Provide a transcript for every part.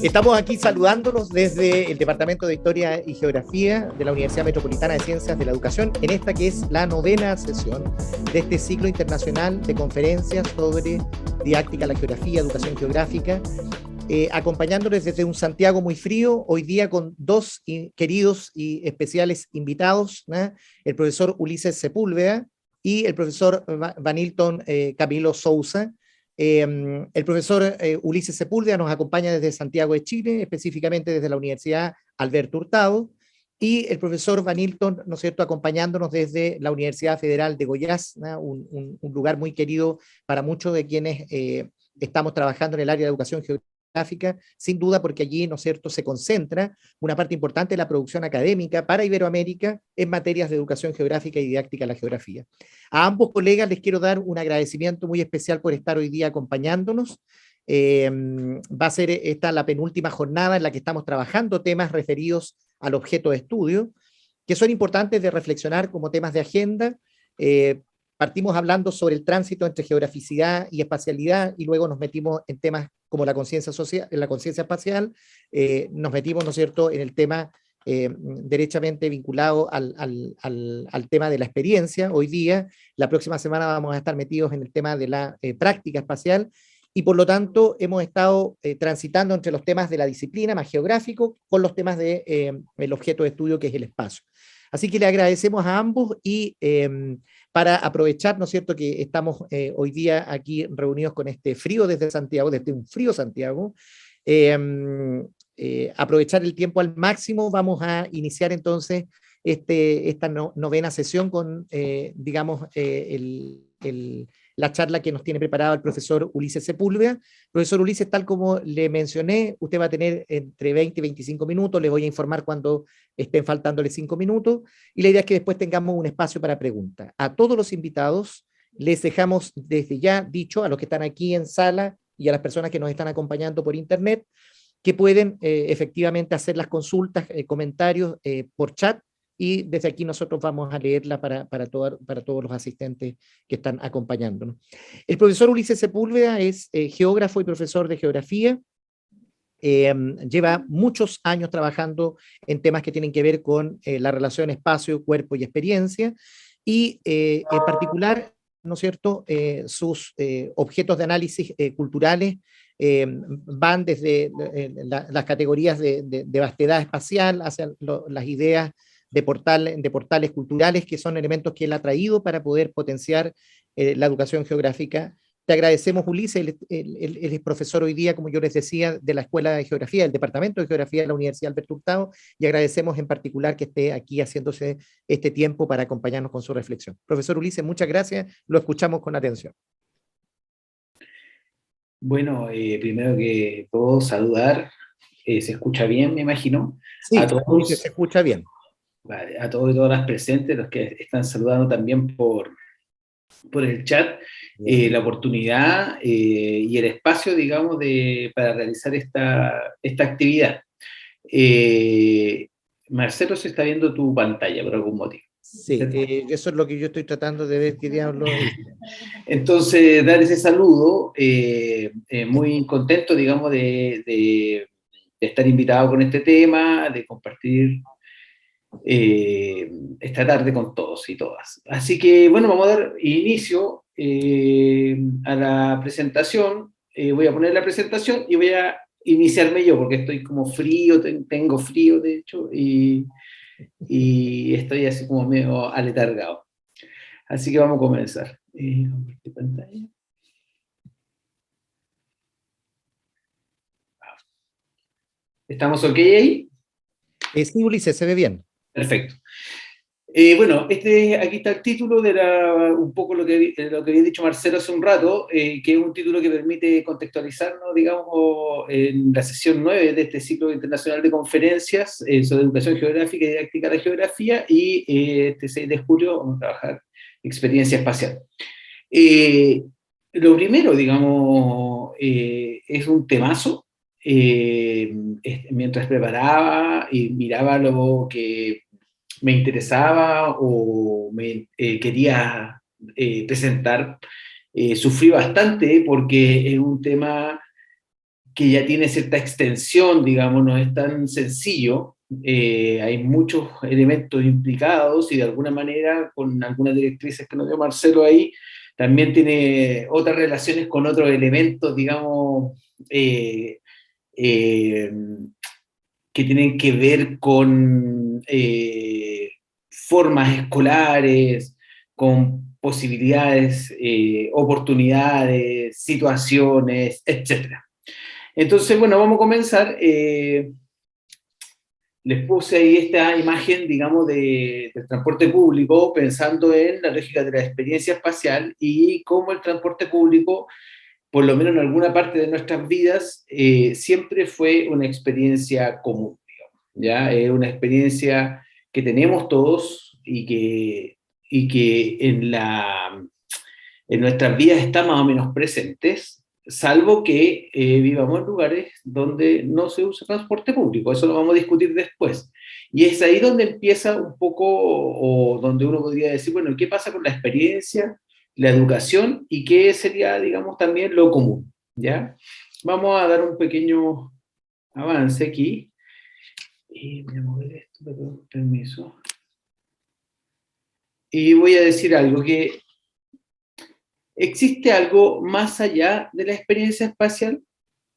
Estamos aquí saludándonos desde el Departamento de Historia y Geografía de la Universidad Metropolitana de Ciencias de la Educación, en esta que es la 9ª sesión de este ciclo internacional de conferencias sobre didáctica, la geografía, educación geográfica, acompañándoles desde un Santiago muy frío, hoy día con dos queridos y especiales invitados, ¿no? El profesor Ulises Sepúlveda y el profesor Vanilton Camilo Sousa. El profesor Ulises Sepúlveda nos acompaña desde Santiago de Chile, específicamente desde la Universidad Alberto Hurtado, y el profesor Vanilton, ¿no es cierto?, acompañándonos desde la Universidad Federal de Goiás, ¿no? un lugar muy querido para muchos de quienes estamos trabajando en el área de educación geográfica, sin duda porque allí, ¿no es cierto?, se concentra una parte importante de la producción académica para Iberoamérica en materias de educación geográfica y didáctica de la geografía. A ambos colegas les quiero dar un agradecimiento muy especial por estar hoy día acompañándonos. Va a ser esta la penúltima jornada en la que estamos trabajando temas referidos al objeto de estudio, que son importantes de reflexionar como temas de agenda. Partimos hablando sobre el tránsito entre geograficidad y espacialidad y luego nos metimos en temas como la conciencia social, la conciencia espacial, nos metimos, ¿no es cierto?, en el tema derechamente vinculado al tema de la experiencia. Hoy día, la próxima semana vamos a estar metidos en el tema de la práctica espacial y por lo tanto hemos estado transitando entre los temas de la disciplina más geográfico con los temas del objeto de estudio que es el espacio. Así que le agradecemos a ambos y para aprovechar, ¿no es cierto?, que estamos hoy día aquí reunidos con este frío desde Santiago, desde un frío Santiago, aprovechar el tiempo al máximo. Vamos a iniciar entonces esta 9ª sesión con, digamos, la charla que nos tiene preparado el profesor Ulises Sepúlveda. Profesor Ulises, tal como le mencioné, usted va a tener entre 20 y 25 minutos, le voy a informar cuando estén faltándole 5 minutos, y la idea es que después tengamos un espacio para preguntas. A todos los invitados les dejamos desde ya dicho, a los que están aquí en sala y a las personas que nos están acompañando por internet, que pueden efectivamente hacer las consultas, comentarios por chat, y desde aquí nosotros vamos a leerla para todos los asistentes que están acompañándonos. El profesor Ulises Sepúlveda es geógrafo y profesor de geografía. Lleva muchos años trabajando en temas que tienen que ver con la relación espacio, cuerpo y experiencia, y en particular, ¿no es cierto?, sus objetos de análisis culturales van desde las categorías de vastedad espacial hacia las ideas de portales culturales, que son elementos que él ha traído para poder potenciar la educación geográfica. Te agradecemos, Ulises, él es profesor hoy día, como yo les decía, de la Escuela de Geografía, del Departamento de Geografía de la Universidad Alberto Hurtado, y agradecemos en particular que esté aquí haciéndose este tiempo para acompañarnos con su reflexión. Profesor Ulises, muchas gracias, lo escuchamos con atención. Bueno, primero que todo, saludar, se escucha bien, me imagino, a Sí, Ulises, todos, se escucha bien. vale, a todos y todas las presentes, los que están saludando también por el chat, Bien. la oportunidad y el espacio, digamos, para realizar esta actividad. Marcelo, se está viendo tu pantalla por algún motivo. Sí, eso es lo que yo estoy tratando de ver qué diablo es. Entonces, dar ese saludo, muy contento, digamos, de estar invitado con este tema, de compartir esta tarde con todos y todas. Así que, bueno, vamos a dar inicio a la presentación. Voy a poner la presentación y voy a iniciarme yo, porque estoy como frío, tengo frío, de hecho, y estoy así como medio aletargado. Así que vamos a comenzar. Compartir pantalla. ¿Estamos ok ahí? Sí, Ulises, se ve bien. Perfecto. Bueno, aquí está el título de un poco lo que había dicho Marcelo hace un rato, que es un título que permite contextualizarnos, digamos, en la sesión 9 de este ciclo internacional de conferencias sobre educación geográfica y didáctica de la geografía, y este 6 de julio vamos a trabajar experiencia espacial. Lo primero, digamos, es un temazo. Mientras preparaba y miraba lo que me interesaba o me quería presentar, sufrí bastante porque es un tema que ya tiene cierta extensión, digamos, no es tan sencillo. Hay muchos elementos implicados y de alguna manera, con algunas directrices que nos dio Marcelo ahí, también tiene otras relaciones con otros elementos, digamos, eh, que tienen que ver con formas escolares, con posibilidades, oportunidades, situaciones, etcétera. Entonces, bueno, vamos a comenzar. Les puse ahí esta imagen, digamos, del transporte público, pensando en la lógica de la experiencia espacial y cómo el transporte público, por lo menos en alguna parte de nuestras vidas, siempre fue una experiencia común, digamos, ¿ya? Una experiencia que tenemos todos y que en nuestras vidas está más o menos presentes, salvo que vivamos en lugares donde no se usa transporte público. Eso lo vamos a discutir después. Y es ahí donde empieza un poco, o donde uno podría decir, bueno, ¿qué pasa con la experiencia, la educación y qué sería, digamos, también lo común? ¿Ya? Vamos a dar un pequeño avance aquí. Y voy a mover esto, perdón, permiso. Y voy a decir algo que ¿existe algo más allá de la experiencia espacial?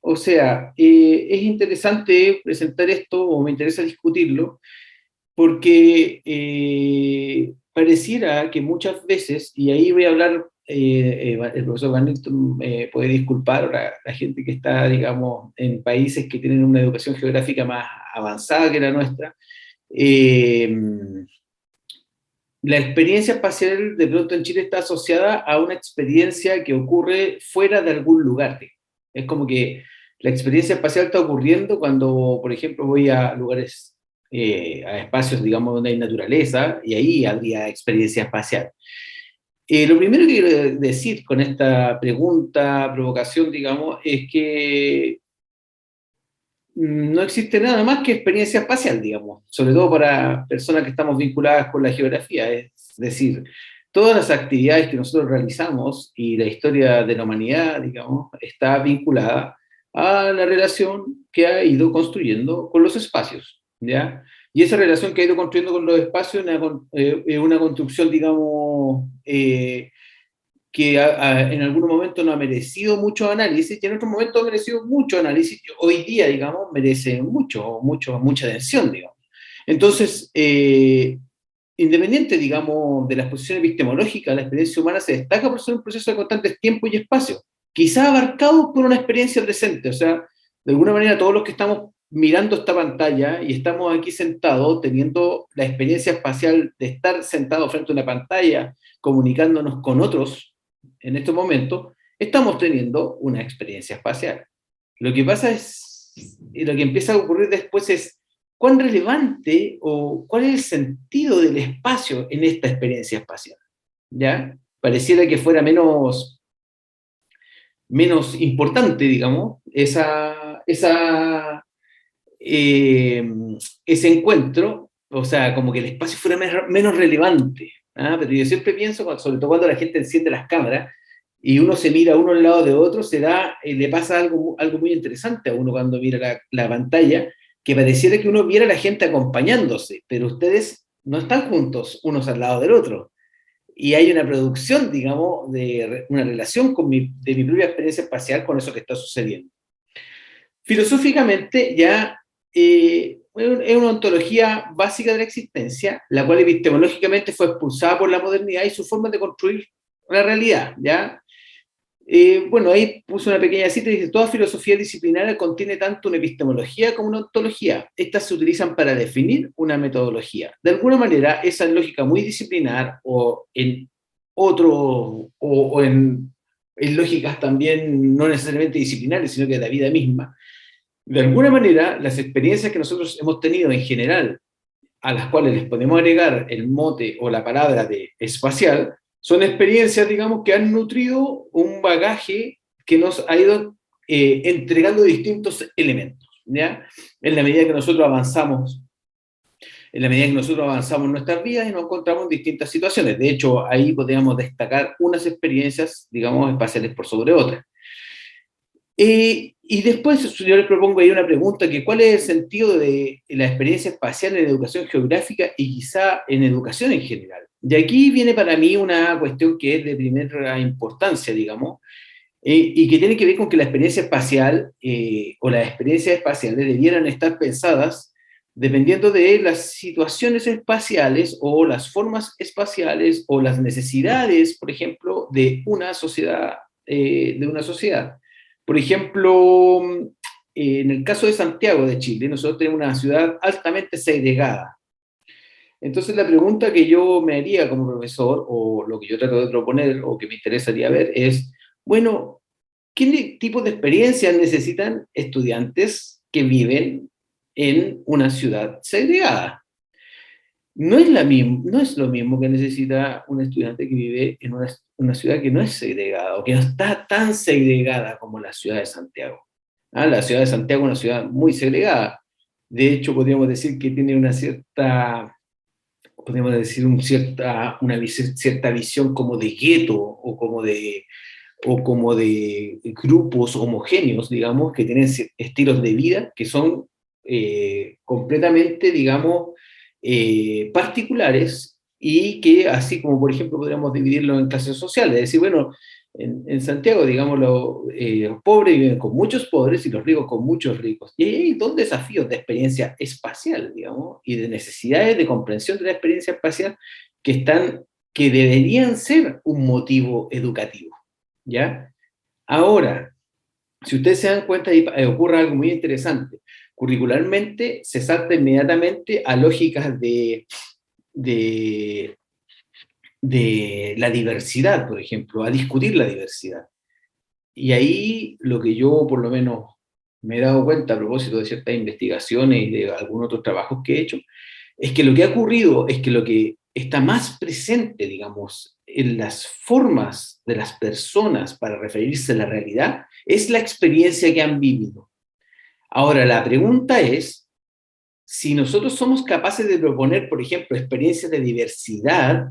O sea, es interesante presentar esto, o me interesa discutirlo, porque pareciera que muchas veces, y ahí voy a hablar, el profesor Van Nilton me puede disculpar, la gente que está, digamos, en países que tienen una educación geográfica más avanzada que la nuestra, eh, la experiencia espacial de pronto en Chile está asociada a una experiencia que ocurre fuera de algún lugar. Es como que la experiencia espacial está ocurriendo cuando, por ejemplo, voy a lugares, a espacios, digamos, donde hay naturaleza, y ahí habría experiencia espacial. Lo primero que quiero decir con esta pregunta, provocación, digamos, es que no existe nada más que experiencia espacial, digamos, sobre todo para personas que estamos vinculadas con la geografía, es decir, todas las actividades que nosotros realizamos y la historia de la humanidad, digamos, está vinculada a la relación que ha ido construyendo con los espacios, ¿ya? Y esa relación que ha ido construyendo con los espacios es una construcción, digamos, que en algún momento no ha merecido mucho análisis y en otros momentos ha merecido mucho análisis. Hoy día, digamos, merece mucha atención, digamos. Entonces, independiente, digamos, de las posiciones epistemológicas, la experiencia humana se destaca por ser un proceso de constantes tiempo y espacio, quizá abarcado por una experiencia presente. O sea, de alguna manera todos los que estamos mirando esta pantalla y estamos aquí sentados teniendo la experiencia espacial de estar sentados frente a una pantalla comunicándonos con otros en estos momentos, estamos teniendo una experiencia espacial. Lo que pasa es, y lo que empieza a ocurrir después es, ¿cuán relevante o cuál es el sentido del espacio en esta experiencia espacial? ¿Ya? Pareciera que fuera menos importante, digamos, ese encuentro, o sea, como que el espacio fuera menos relevante. ¿Ah? Pero yo siempre pienso, sobre todo cuando la gente enciende las cámaras y uno se mira uno al lado de otro, le pasa algo muy interesante a uno cuando mira la pantalla, que pareciera que uno viera a la gente acompañándose, pero ustedes no están juntos unos al lado del otro. Y hay una producción, digamos, de una relación de mi propia experiencia espacial con eso que está sucediendo. Filosóficamente ya es una ontología básica de la existencia, la cual epistemológicamente fue expulsada por la modernidad y su forma de construir la realidad, ¿ya? Bueno, ahí puse una pequeña cita y dice, toda filosofía disciplinaria contiene tanto una epistemología como una ontología. Estas se utilizan para definir una metodología. De alguna manera, esa lógica muy disciplinar o en en lógicas también no necesariamente disciplinares, sino que de la vida misma, de alguna manera, las experiencias que nosotros hemos tenido en general, a las cuales les podemos agregar el mote o la palabra de espacial, son experiencias, digamos, que han nutrido un bagaje que nos ha ido entregando distintos elementos, ¿ya? En la medida que nosotros avanzamos, en nuestras vidas y nos encontramos en distintas situaciones. De hecho, ahí podríamos destacar unas experiencias, digamos, espaciales por sobre otras. Y después yo les propongo ahí una pregunta, que ¿cuál es el sentido de la experiencia espacial en educación geográfica y quizá en educación en general? Y aquí viene para mí una cuestión que es de primera importancia, digamos, y que tiene que ver con que la experiencia espacial o las experiencias espaciales debieran estar pensadas dependiendo de las situaciones espaciales o las formas espaciales o las necesidades, por ejemplo, de una sociedad. Por ejemplo, en el caso de Santiago de Chile, nosotros tenemos una ciudad altamente segregada. Entonces la pregunta que yo me haría como profesor, o lo que yo trato de proponer, o que me interesaría ver, es, bueno, ¿qué tipo de experiencias necesitan estudiantes que viven en una ciudad segregada? No es lo mismo que necesita un estudiante que vive en una ciudad que no es segregada, o que no está tan segregada como la ciudad de Santiago. ¿Ah? La ciudad de Santiago es una ciudad muy segregada. De hecho, podríamos decir que tiene una cierta, podríamos decir, cierta visión como de gueto, o como de grupos homogéneos, digamos, que tienen estilos de vida que son completamente, digamos, particulares, y que así como, por ejemplo, podríamos dividirlo en clases sociales, es decir, bueno, en Santiago, digamos, los pobres viven con muchos pobres y los ricos con muchos ricos. Y ahí hay dos desafíos de experiencia espacial, digamos, y de necesidades de comprensión de la experiencia espacial que deberían ser un motivo educativo. ¿Ya? Ahora, si ustedes se dan cuenta, ahí ocurre algo muy interesante. Curricularmente se salta inmediatamente a lógicas de, de la diversidad, por ejemplo, a discutir la diversidad. Y ahí lo que yo por lo menos me he dado cuenta a propósito de ciertas investigaciones y de algunos otros trabajos que he hecho, es que lo que ha ocurrido es que lo que está más presente, digamos, en las formas de las personas para referirse a la realidad es la experiencia que han vivido. Ahora, la pregunta es, si nosotros somos capaces de proponer, por ejemplo, experiencias de diversidad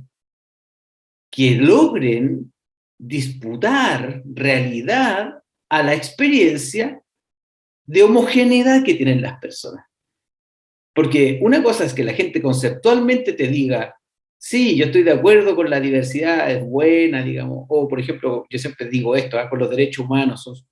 que logren disputar realidad a la experiencia de homogeneidad que tienen las personas. Porque una cosa es que la gente conceptualmente te diga, sí, yo estoy de acuerdo con la diversidad, es buena, digamos, o por ejemplo, yo siempre digo esto, con los derechos humanos,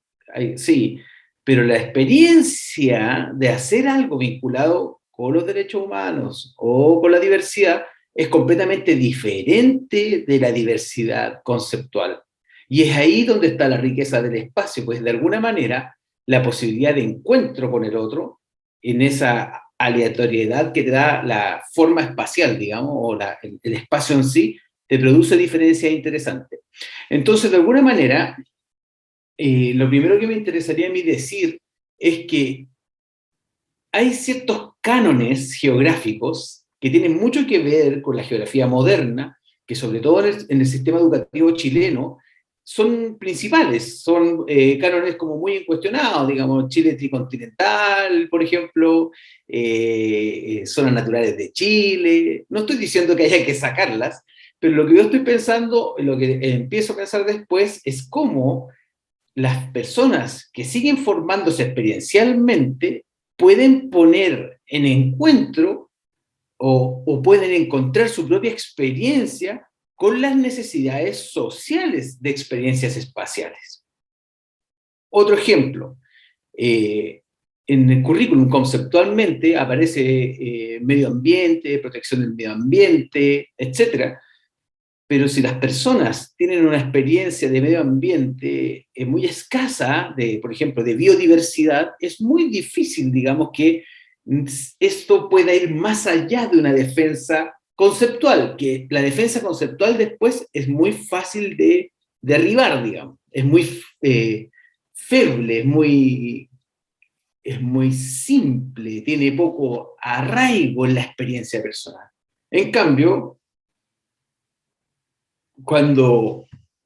sí, pero la experiencia de hacer algo vinculado con los derechos humanos o con la diversidad es completamente diferente de la diversidad conceptual. Y es ahí donde está la riqueza del espacio, pues de alguna manera la posibilidad de encuentro con el otro en esa aleatoriedad que te da la forma espacial, digamos, o el espacio en sí, te produce diferencias interesantes. Entonces, de alguna manera, lo primero que me interesaría a mí decir es que hay ciertos cánones geográficos que tienen mucho que ver con la geografía moderna, que sobre todo en el sistema educativo chileno son principales, son cánones como muy incuestionados, digamos, Chile tricontinental, por ejemplo, zonas naturales de Chile. No estoy diciendo que haya que sacarlas, pero lo que yo estoy pensando, lo que empiezo a pensar después, es cómo las personas que siguen formándose experiencialmente pueden poner en encuentro o pueden encontrar su propia experiencia con las necesidades sociales de experiencias espaciales. Otro ejemplo, en el currículum conceptualmente aparece medio ambiente, protección del medio ambiente, etcétera, pero si las personas tienen una experiencia de medio ambiente muy escasa, por ejemplo, de biodiversidad, es muy difícil, digamos, que esto pueda ir más allá de una defensa conceptual, que la defensa conceptual después es muy fácil de derribar, digamos, es muy feble, es muy simple, tiene poco arraigo en la experiencia personal. En cambio, cuando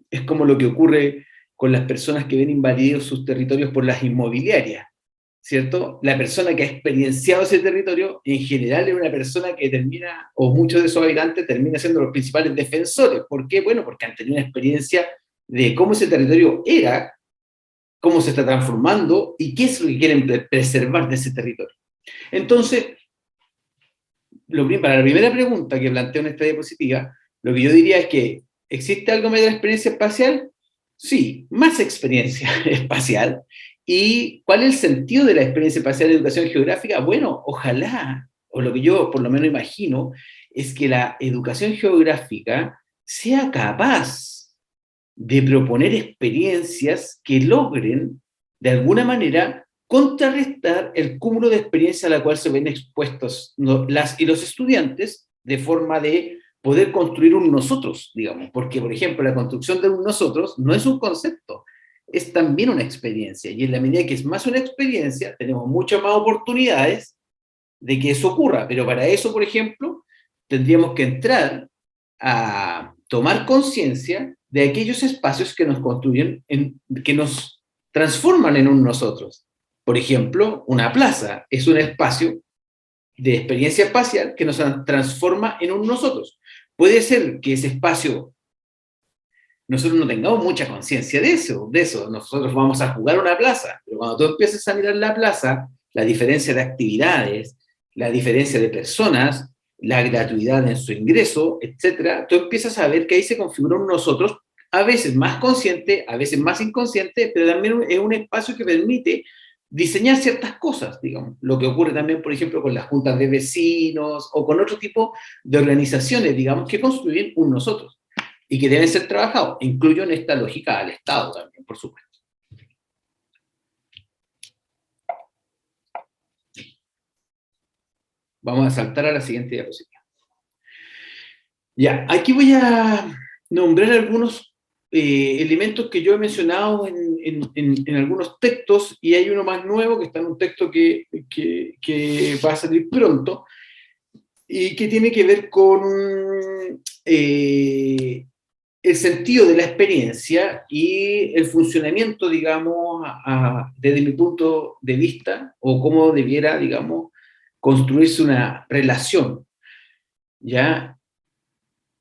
es como lo que ocurre con las personas que ven invadidos sus territorios por las inmobiliarias, ¿cierto? La persona que ha experienciado ese territorio, en general es una persona que termina, o muchos de esos habitantes terminan siendo los principales defensores. ¿Por qué? Bueno, porque han tenido una experiencia de cómo ese territorio era cómo se está transformando y qué es lo que quieren preservar de ese territorio. Entonces, para la primera pregunta que planteo en esta diapositiva, lo que yo diría es que ¿existe algo más de la experiencia espacial? Sí, más experiencia espacial. ¿Y cuál es el sentido de la experiencia espacial en educación geográfica? Bueno, ojalá, o lo que yo por lo menos imagino, es que la educación geográfica sea capaz de proponer experiencias que logren, de alguna manera, contrarrestar el cúmulo de experiencia a la cual se ven expuestos las y los estudiantes, de forma de poder construir un nosotros, digamos, porque, por ejemplo, la construcción de un nosotros no es un concepto, es también una experiencia, y en la medida que es más una experiencia, tenemos muchas más oportunidades de que eso ocurra, pero para eso, por ejemplo, tendríamos que entrar a tomar conciencia de aquellos espacios que nos construyen, que nos transforman en un nosotros. Por ejemplo, una plaza es un espacio de experiencia espacial que nos transforma en un nosotros. Puede ser que ese espacio nosotros no tengamos mucha conciencia de eso. Nosotros vamos a jugar una plaza, pero cuando tú empiezas a mirar la plaza, la diferencia de actividades, la diferencia de personas, la gratuidad en su ingreso, etcétera, tú empiezas a ver que ahí se configura un nosotros, a veces más consciente, a veces más inconsciente, pero también es un espacio que permite diseñar ciertas cosas, digamos. Lo que ocurre también, por ejemplo, con las juntas de vecinos o con otro tipo de organizaciones, digamos, que construyen un nosotros y que deben ser trabajados. Incluyo en esta lógica al Estado también, por supuesto. Vamos a saltar a la siguiente diapositiva. Ya, aquí voy a nombrar algunos elementos que yo he mencionado en algunos textos, y hay uno más nuevo que está en un texto que va a salir pronto, y que tiene que ver con el sentido de la experiencia y el funcionamiento, digamos, desde mi punto de vista, o cómo debiera, digamos, construirse una relación, ¿ya?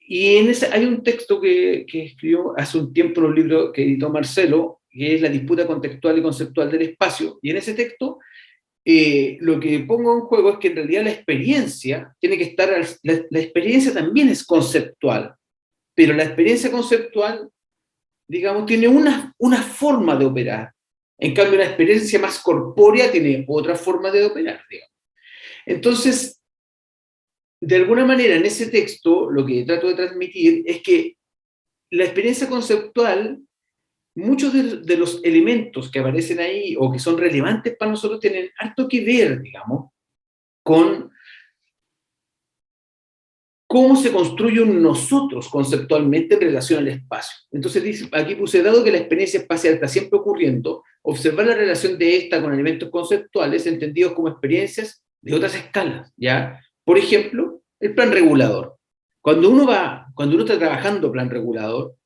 Y en ese, hay un texto que escribió hace un tiempo en un libro que editó Marcelo, que es La disputa contextual y conceptual del espacio, y en ese texto lo que pongo en juego es que en realidad la experiencia tiene que estar, la experiencia también es conceptual, pero la experiencia conceptual, digamos, tiene una forma de operar. En cambio, la experiencia más corpórea tiene otra forma de operar, digamos. Entonces, de alguna manera, en ese texto, lo que trato de transmitir es que la experiencia conceptual, muchos de los elementos que aparecen ahí o que son relevantes para nosotros tienen harto que ver, digamos, con cómo se construye un nosotros conceptualmente en relación al espacio. Entonces, aquí puse, dado que la experiencia espacial está siempre ocurriendo, observar la relación de esta con elementos conceptuales entendidos como experiencias de otras escalas, ¿ya? Por ejemplo, el plan regulador. Cuando uno está trabajando plan regulador,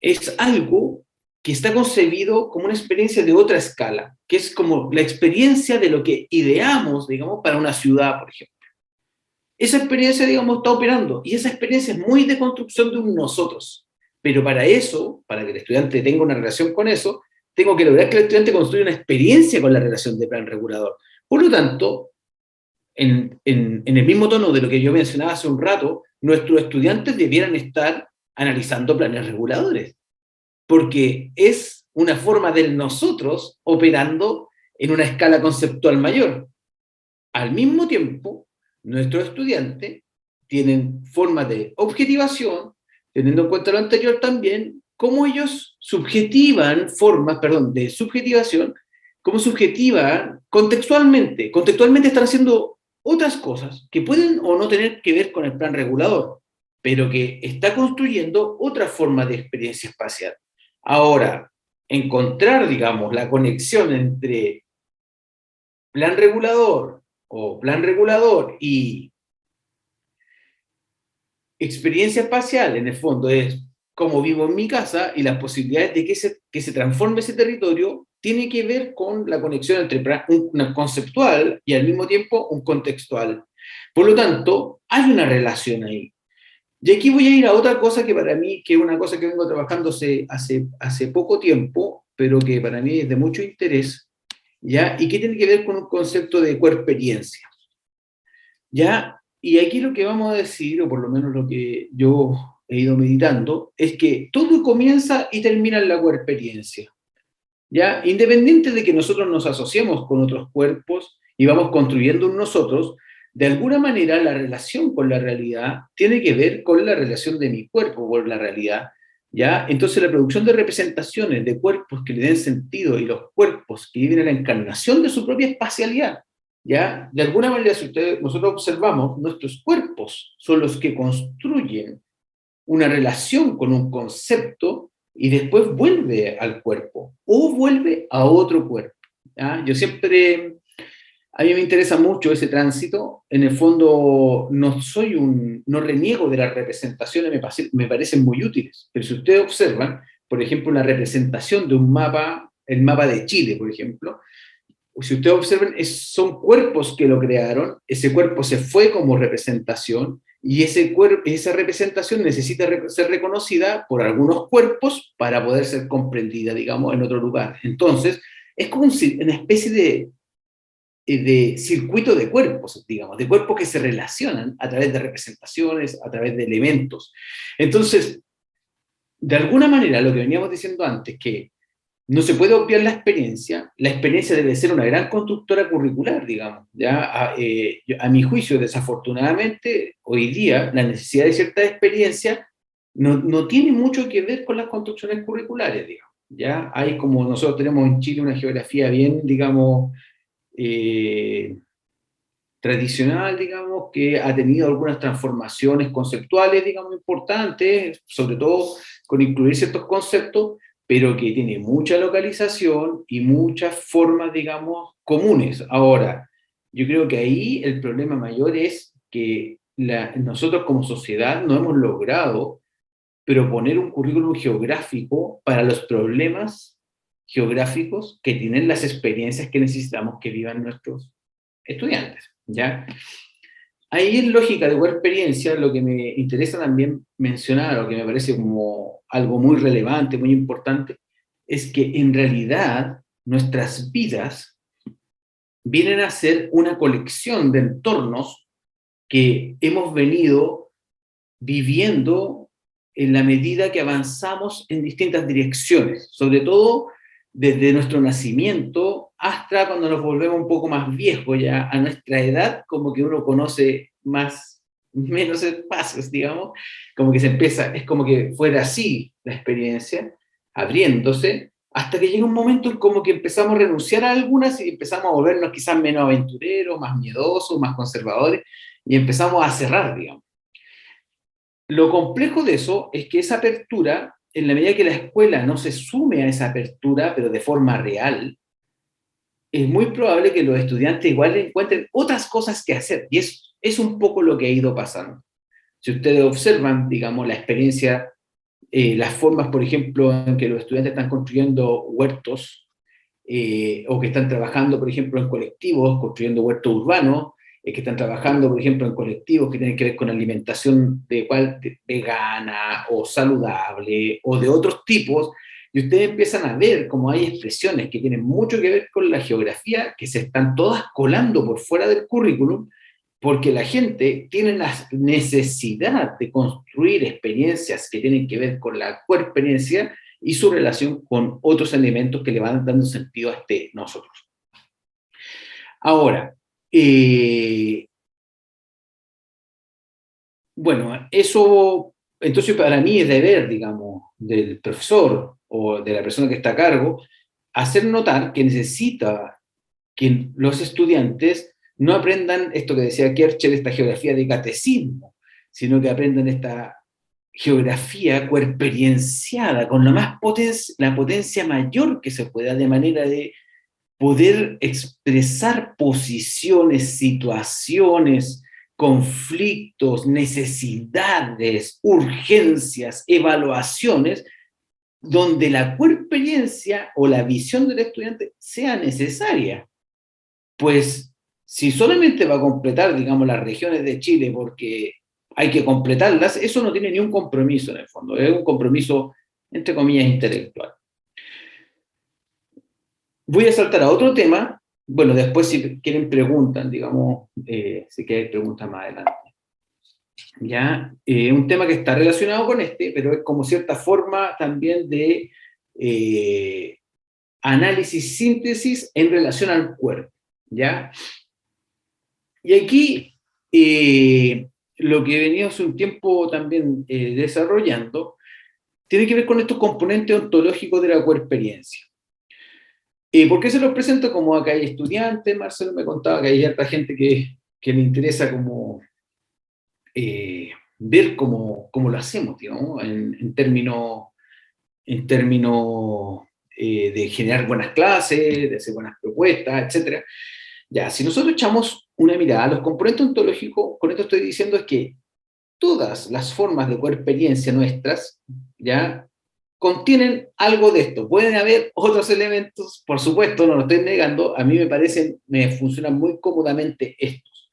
es algo que está concebido como una experiencia de otra escala, que es como la experiencia de lo que ideamos, digamos, para una ciudad, por ejemplo. Esa experiencia, digamos, está operando, y esa experiencia es muy de construcción de un nosotros. Pero para eso, para que el estudiante tenga una relación con eso, tengo que lograr que el estudiante construya una experiencia con la relación de plan regulador. Por lo tanto, en el mismo tono de lo que yo mencionaba hace un rato, nuestros estudiantes debieran estar analizando planes reguladores, porque es una forma del nosotros operando en una escala conceptual mayor. Al mismo tiempo, nuestros estudiantes tienen formas de objetivación, teniendo en cuenta lo anterior también, cómo ellos subjetivan formas, perdón, de subjetivación, cómo subjetivan contextualmente. Contextualmente están haciendo otras cosas que pueden o no tener que ver con el plan regulador, pero que está construyendo otra forma de experiencia espacial. Ahora, encontrar, digamos, la conexión entre plan regulador o plan regulador y experiencia espacial, en el fondo, es cómo vivo en mi casa, y las posibilidades de que se transforme ese territorio tiene que ver con la conexión entre un conceptual y al mismo tiempo un contextual. Por lo tanto, hay una relación ahí. Y aquí voy a ir a otra cosa que para mí, que es una cosa que vengo trabajando hace poco tiempo, pero que para mí es de mucho interés, ¿ya? Y que tiene que ver con un concepto de cuerpo-experiencia, ¿ya? Y aquí lo que vamos a decir, o por lo menos lo que yo he ido meditando, es que todo comienza y termina en la cuerpo-experiencia, ¿ya? Independiente de que nosotros nos asociemos con otros cuerpos y vamos construyendo un nosotros, de alguna manera la relación con la realidad tiene que ver con la relación de mi cuerpo con la realidad, ¿ya? Entonces la producción de representaciones de cuerpos que le den sentido y los cuerpos que viven en la encarnación de su propia espacialidad, ¿ya? De alguna manera, si nosotros observamos, nuestros cuerpos son los que construyen una relación con un concepto y después vuelve al cuerpo o vuelve a otro cuerpo. ¿Ya? Yo siempre, a mí me interesa mucho ese tránsito. En el fondo, no reniego de las representaciones, me parecen muy útiles. Pero si ustedes observan, por ejemplo, una representación de un mapa, el mapa de Chile, por ejemplo, si ustedes observan, son cuerpos que lo crearon, ese cuerpo se fue como representación, y esa representación necesita ser reconocida por algunos cuerpos para poder ser comprendida, digamos, en otro lugar. Entonces, es como una especie de circuito de cuerpos, digamos, de cuerpos que se relacionan a través de representaciones, a través de elementos. Entonces, de alguna manera, lo que veníamos diciendo antes, que no se puede obviar la experiencia debe ser una gran constructora curricular, digamos. ¿Ya? A mi juicio, desafortunadamente, hoy día la necesidad de cierta experiencia no tiene mucho que ver con las construcciones curriculares, digamos. ¿Ya? Hay como nosotros tenemos en Chile una geografía bien, digamos, eh, tradicional, digamos, que ha tenido algunas transformaciones conceptuales, digamos, importantes, sobre todo con incluir ciertos conceptos, pero que tiene mucha localización y muchas formas, digamos, comunes. Ahora, yo creo que ahí el problema mayor es que nosotros como sociedad no hemos logrado proponer un currículum geográfico para los problemas geográficos que tienen las experiencias que necesitamos que vivan nuestros estudiantes, ¿ya? Ahí en lógica de buena experiencia, lo que me interesa también mencionar, o que me parece como algo muy relevante, muy importante, es que en realidad nuestras vidas vienen a ser una colección de entornos que hemos venido viviendo en la medida que avanzamos en distintas direcciones, sobre todo desde nuestro nacimiento hasta cuando nos volvemos un poco más viejos, ya a nuestra edad, como que uno conoce menos espacios, digamos, como que se empieza, es como que fuera así la experiencia, abriéndose, hasta que llega un momento en como que empezamos a renunciar a algunas y empezamos a volvernos quizás menos aventureros, más miedosos, más conservadores, y empezamos a cerrar, digamos. Lo complejo de eso es que esa apertura, en la medida que la escuela no se sume a esa apertura, pero de forma real, es muy probable que los estudiantes igual encuentren otras cosas que hacer. Y es un poco lo que ha ido pasando. Si ustedes observan, digamos, la experiencia, las formas, por ejemplo, en que los estudiantes están construyendo huertos, o que están trabajando, por ejemplo, en colectivos, construyendo huertos urbanos, que están trabajando, por ejemplo, en colectivos que tienen que ver con alimentación vegana o saludable o de otros tipos, y ustedes empiezan a ver cómo hay expresiones que tienen mucho que ver con la geografía, que se están todas colando por fuera del currículum, porque la gente tiene la necesidad de construir experiencias que tienen que ver con la coexperiencia y su relación con otros elementos que le van dando sentido a nosotros. Ahora, bueno, eso, entonces para mí es deber, digamos, del profesor o de la persona que está a cargo, hacer notar que necesita que los estudiantes no aprendan esto que decía Kerchel, esta geografía de catecismo, sino que aprendan esta geografía coexperienciada, con la potencia mayor que se pueda, de manera de poder expresar posiciones, situaciones, conflictos, necesidades, urgencias, evaluaciones, donde la coexperiencia o la visión del estudiante sea necesaria. Pues si solamente va a completar, digamos, las regiones de Chile porque hay que completarlas, eso no tiene ni un compromiso en el fondo, es un compromiso, entre comillas, intelectual. Voy a saltar a otro tema. Bueno, después si quieren preguntan, digamos, si quieren preguntan más adelante. ¿Ya? Un tema que está relacionado con este, pero es como cierta forma también de análisis, síntesis en relación al cuerpo. ¿Ya? Y aquí lo que he venido hace un tiempo también desarrollando tiene que ver con estos componentes ontológicos de la coexperiencia. ¿Por qué se los presento? Como acá hay estudiantes, Marcelo me contaba que hay harta gente que le interesa como ver cómo lo hacemos, digamos, en términos de generar buenas clases, de hacer buenas propuestas, etc. Ya, si nosotros echamos una mirada a los componentes ontológicos, con esto estoy diciendo es que todas las formas de coexperiencia nuestras, ya, contienen algo de esto. Pueden haber otros elementos, por supuesto, no lo estoy negando, a mí me funcionan muy cómodamente estos.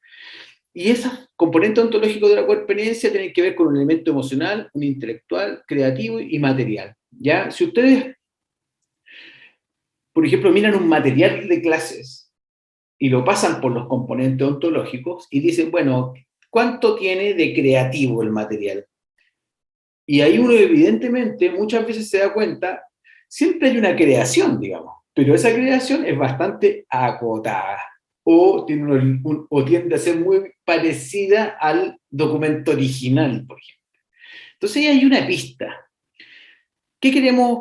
Y esos componentes ontológicos de la coexperiencia tienen que ver con un elemento emocional, un intelectual, creativo y material. ¿Ya? Si ustedes, por ejemplo, miran un material de clases y lo pasan por los componentes ontológicos y dicen, bueno, ¿cuánto tiene de creativo el material? Y ahí uno evidentemente muchas veces se da cuenta, siempre hay una creación, digamos, pero esa creación es bastante acotada o, o tiende a ser muy parecida al documento original, por ejemplo. Entonces ahí hay una pista. ¿Qué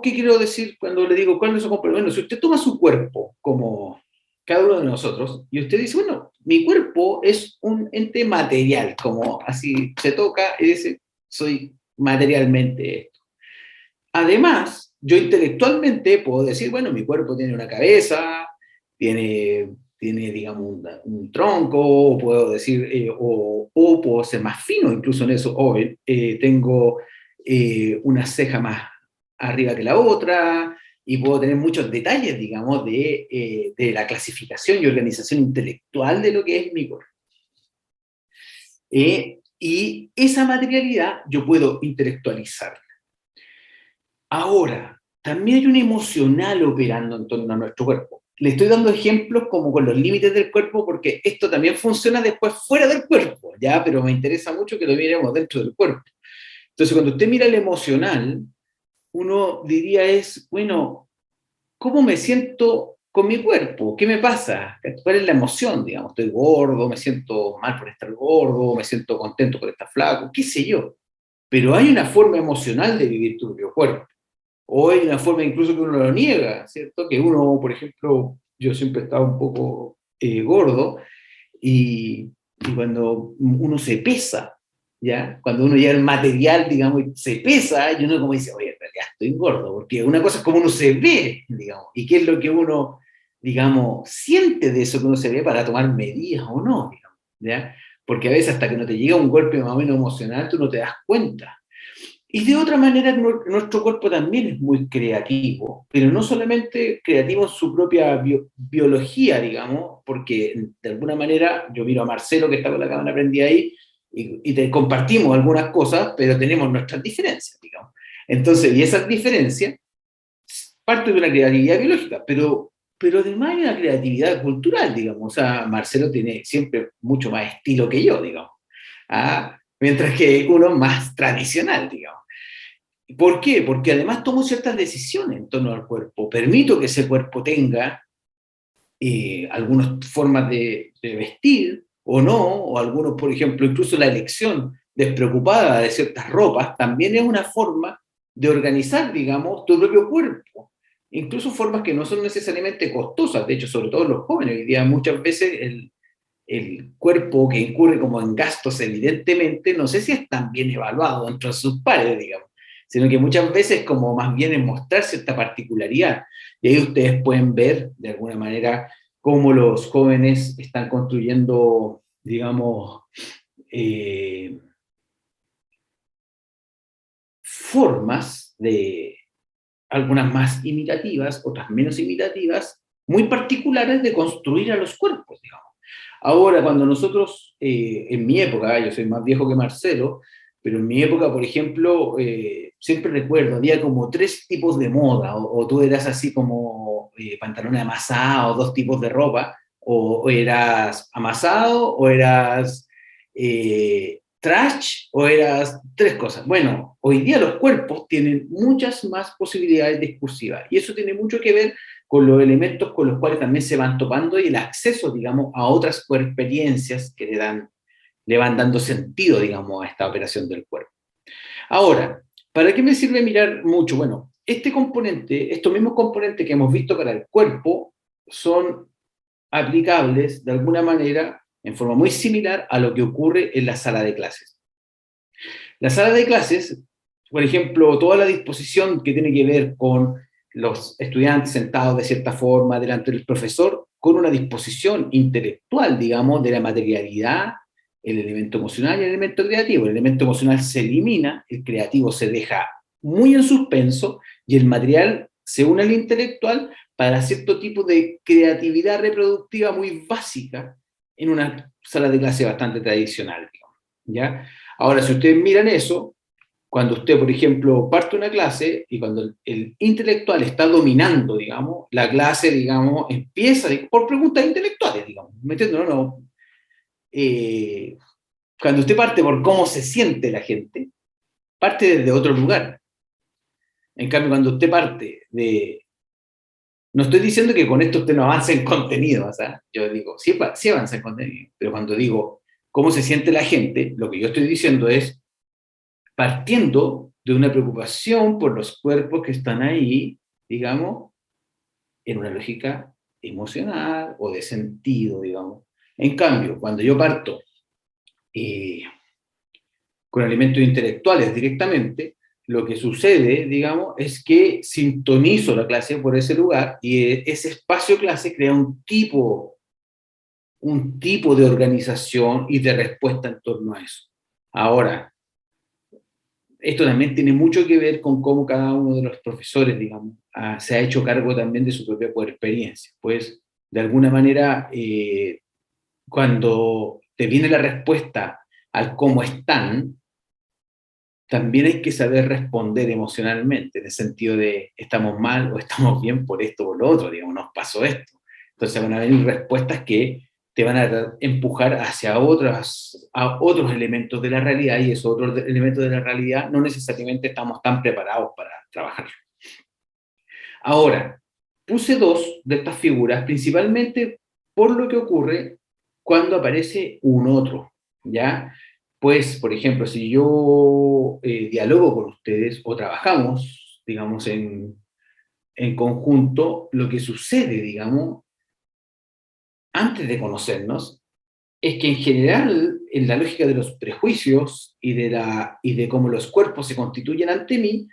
quiero decir cuando le digo cuál es su componente? Bueno, si usted toma su cuerpo como cada uno de nosotros y usted dice, bueno, mi cuerpo es un ente material, como así se toca y dice, soy materialmente esto. Además, yo intelectualmente puedo decir, bueno, mi cuerpo tiene una cabeza, tiene digamos, un tronco, o puedo decir, o puedo ser más fino incluso en eso, o tengo una ceja más arriba que la otra, y puedo tener muchos detalles, digamos, de la clasificación y organización intelectual de lo que es mi cuerpo. Y esa materialidad yo puedo intelectualizarla. Ahora, también hay un emocional operando en torno a nuestro cuerpo. Le estoy dando ejemplos como con los límites del cuerpo, porque esto también funciona después fuera del cuerpo, ¿ya? Pero me interesa mucho que lo miremos dentro del cuerpo. Entonces, cuando usted mira el emocional, uno diría es, bueno, ¿cómo me siento con mi cuerpo? ¿Qué me pasa? ¿Cuál es la emoción? Digamos, estoy gordo, me siento mal por estar gordo, me siento contento por estar flaco, qué sé yo. Pero hay una forma emocional de vivir tu propio cuerpo. O hay una forma incluso que uno lo niega, ¿cierto? Que uno, por ejemplo, yo siempre he estado un poco gordo y cuando uno se pesa, ¿ya? Cuando uno llega al material, digamos, y se pesa, y uno como dice, oye, en realidad estoy gordo, porque una cosa es como uno se ve, digamos, y qué es lo que uno, digamos, siente de eso que uno se ve para tomar medidas o no, digamos, ¿ya? Porque a veces hasta que no te llega un golpe más o menos emocional, tú no te das cuenta. Y de otra manera, nuestro cuerpo también es muy creativo, pero no solamente creativo en su propia biología, digamos, porque de alguna manera yo miro a Marcelo que está con la cámara prendida ahí y te compartimos algunas cosas, pero tenemos nuestras diferencias, digamos. Entonces, y esas diferencias parte de una creatividad biológica, pero además hay una creatividad cultural, digamos. O sea, Marcelo tiene siempre mucho más estilo que yo, digamos. ¿Ah? Mientras que uno más tradicional, digamos. ¿Por qué? Porque además tomo ciertas decisiones en torno al cuerpo. Permito que ese cuerpo tenga algunas formas de vestir o no, o algunos, por ejemplo, incluso la elección despreocupada de ciertas ropas, también es una forma de organizar, digamos, tu propio cuerpo. Incluso formas que no son necesariamente costosas. De hecho, sobre todo los jóvenes, hoy día muchas veces el cuerpo que incurre como en gastos, evidentemente, no sé si es tan bien evaluado entre sus pares, digamos, sino que muchas veces como más bien es mostrar cierta particularidad. Y ahí ustedes pueden ver, de alguna manera, cómo los jóvenes están construyendo, digamos, formas de algunas más imitativas, otras menos imitativas, muy particulares de construir a los cuerpos, digamos. Ahora, cuando nosotros, en mi época, yo soy más viejo que Marcelo, pero en mi época, por ejemplo, siempre recuerdo, había como tres tipos de moda, o tú eras así como digamos, pantalones amasados, dos tipos de ropa, o eras amasado, o eras trash, o eras tres cosas. Bueno, hoy día los cuerpos tienen muchas más posibilidades discursivas, y eso tiene mucho que ver con los elementos con los cuales también se van topando y el acceso, digamos, a otras experiencias que le van dando sentido, digamos, a esta operación del cuerpo. Ahora, ¿para qué me sirve mirar mucho? Bueno, este componente, estos mismos componentes que hemos visto para el cuerpo, son aplicables de alguna manera, en forma muy similar a lo que ocurre en la sala de clases. La sala de clases, por ejemplo, toda la disposición que tiene que ver con los estudiantes sentados de cierta forma delante del profesor, con una disposición intelectual, digamos, de la materialidad, el elemento emocional y el elemento creativo. El elemento emocional se elimina, el creativo se deja muy en suspenso y el material se une al intelectual para cierto tipo de creatividad reproductiva muy básica en una sala de clase bastante tradicional, digamos, ¿ya? Ahora, si ustedes miran eso, cuando usted, por ejemplo, parte una clase y cuando el intelectual está dominando, digamos, la clase, digamos, empieza por preguntas intelectuales, digamos, ¿me entiendes? No, cuando usted parte por cómo se siente la gente, parte desde otro lugar. En cambio, cuando usted parte de... No estoy diciendo que con esto usted no avance en contenido, ¿sabes? Yo digo, sí, sí avanza en contenido, pero cuando digo cómo se siente la gente, lo que yo estoy diciendo es partiendo de una preocupación por los cuerpos que están ahí, digamos, en una lógica emocional o de sentido, digamos. En cambio, cuando yo parto con elementos intelectuales directamente, lo que sucede, digamos, es que sintonizo la clase por ese lugar y ese espacio clase crea un tipo de organización y de respuesta en torno a eso. Ahora, esto también tiene mucho que ver con cómo cada uno de los profesores, digamos, se ha hecho cargo también de su propia experiencia. Pues, de alguna manera, cuando te viene la respuesta al cómo están, también hay que saber responder emocionalmente, en el sentido de estamos mal o estamos bien por esto o lo otro, digamos, nos pasó esto. Entonces van a venir respuestas que te van a empujar hacia a otros elementos de la realidad, y esos otros elementos de la realidad no necesariamente estamos tan preparados para trabajar. Ahora, puse dos de estas figuras, principalmente por lo que ocurre cuando aparece un otro, ¿ya? Pues, por ejemplo, si yo dialogo con ustedes o trabajamos, digamos, en conjunto, lo que sucede, digamos, antes de conocernos, es que en general, en la lógica de los prejuicios y de cómo los cuerpos se constituyen ante mí,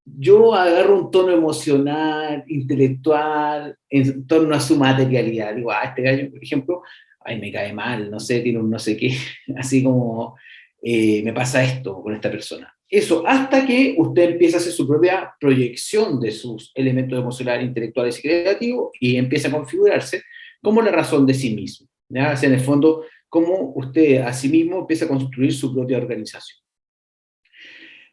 yo agarro un tono emocional, intelectual, en torno a su materialidad. Digo, este gallo, por ejemplo, ay, me cae mal, no sé, tiene un no sé qué, así como me pasa esto con esta persona. Eso, hasta que usted empieza a hacer su propia proyección de sus elementos emocionales, intelectuales y creativos y empieza a configurarse como la razón de sí mismo. ¿Ya? O sea, en el fondo, cómo usted a sí mismo empieza a construir su propia organización.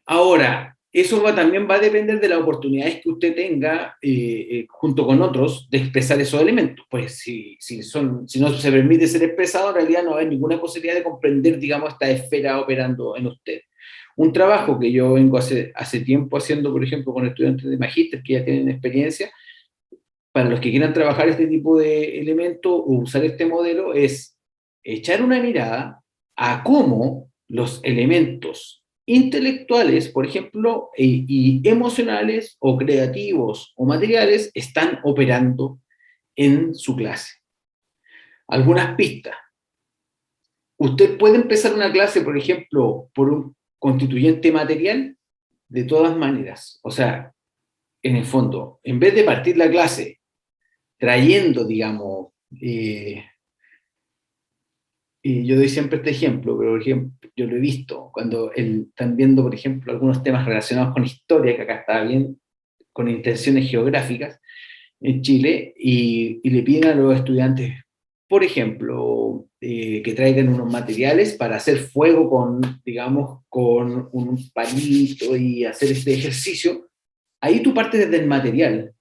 Ahora, eso también va a depender de las oportunidades que usted tenga junto con otros de expresar esos elementos. Pues si no se permite ser expresado, en realidad no hay ninguna posibilidad de comprender, digamos, esta esfera operando en usted. Un trabajo que yo vengo hace tiempo haciendo, por ejemplo, con estudiantes de magíster que ya tienen experiencia, para los que quieran trabajar este tipo de elementos o usar este modelo, es echar una mirada a cómo los elementos intelectuales, por ejemplo, y emocionales o creativos o materiales están operando en su clase. Algunas pistas. Usted puede empezar una clase, por ejemplo, por un constituyente material de todas maneras. O sea, en el fondo, en vez de partir la clase trayendo, digamos, y yo doy siempre este ejemplo, pero por ejemplo, yo lo he visto cuando están viendo, por ejemplo, algunos temas relacionados con historia, que acá está bien, con intenciones geográficas en Chile, y le piden a los estudiantes, por ejemplo, que traigan unos materiales para hacer fuego con, digamos, con un palito y hacer este ejercicio. Ahí tú partes desde el material,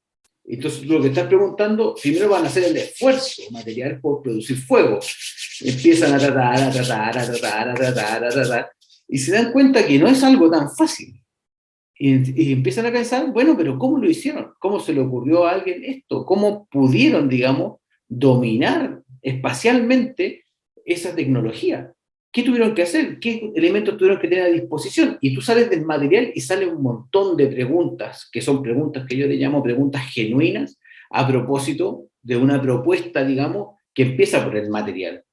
Entonces, lo que estás preguntando, primero van a hacer el esfuerzo material por producir fuego. Empiezan a tratar, y se dan cuenta que no es algo tan fácil. Y empiezan a pensar, bueno, pero ¿cómo lo hicieron? ¿Cómo se le ocurrió a alguien esto? ¿Cómo pudieron, digamos, dominar espacialmente esa tecnología? ¿Qué tuvieron que hacer? ¿Qué elementos tuvieron que tener a disposición? Y tú sales del material y sale un montón de preguntas, que son preguntas que yo le llamo preguntas genuinas, a propósito de una propuesta, digamos, que empieza por el material.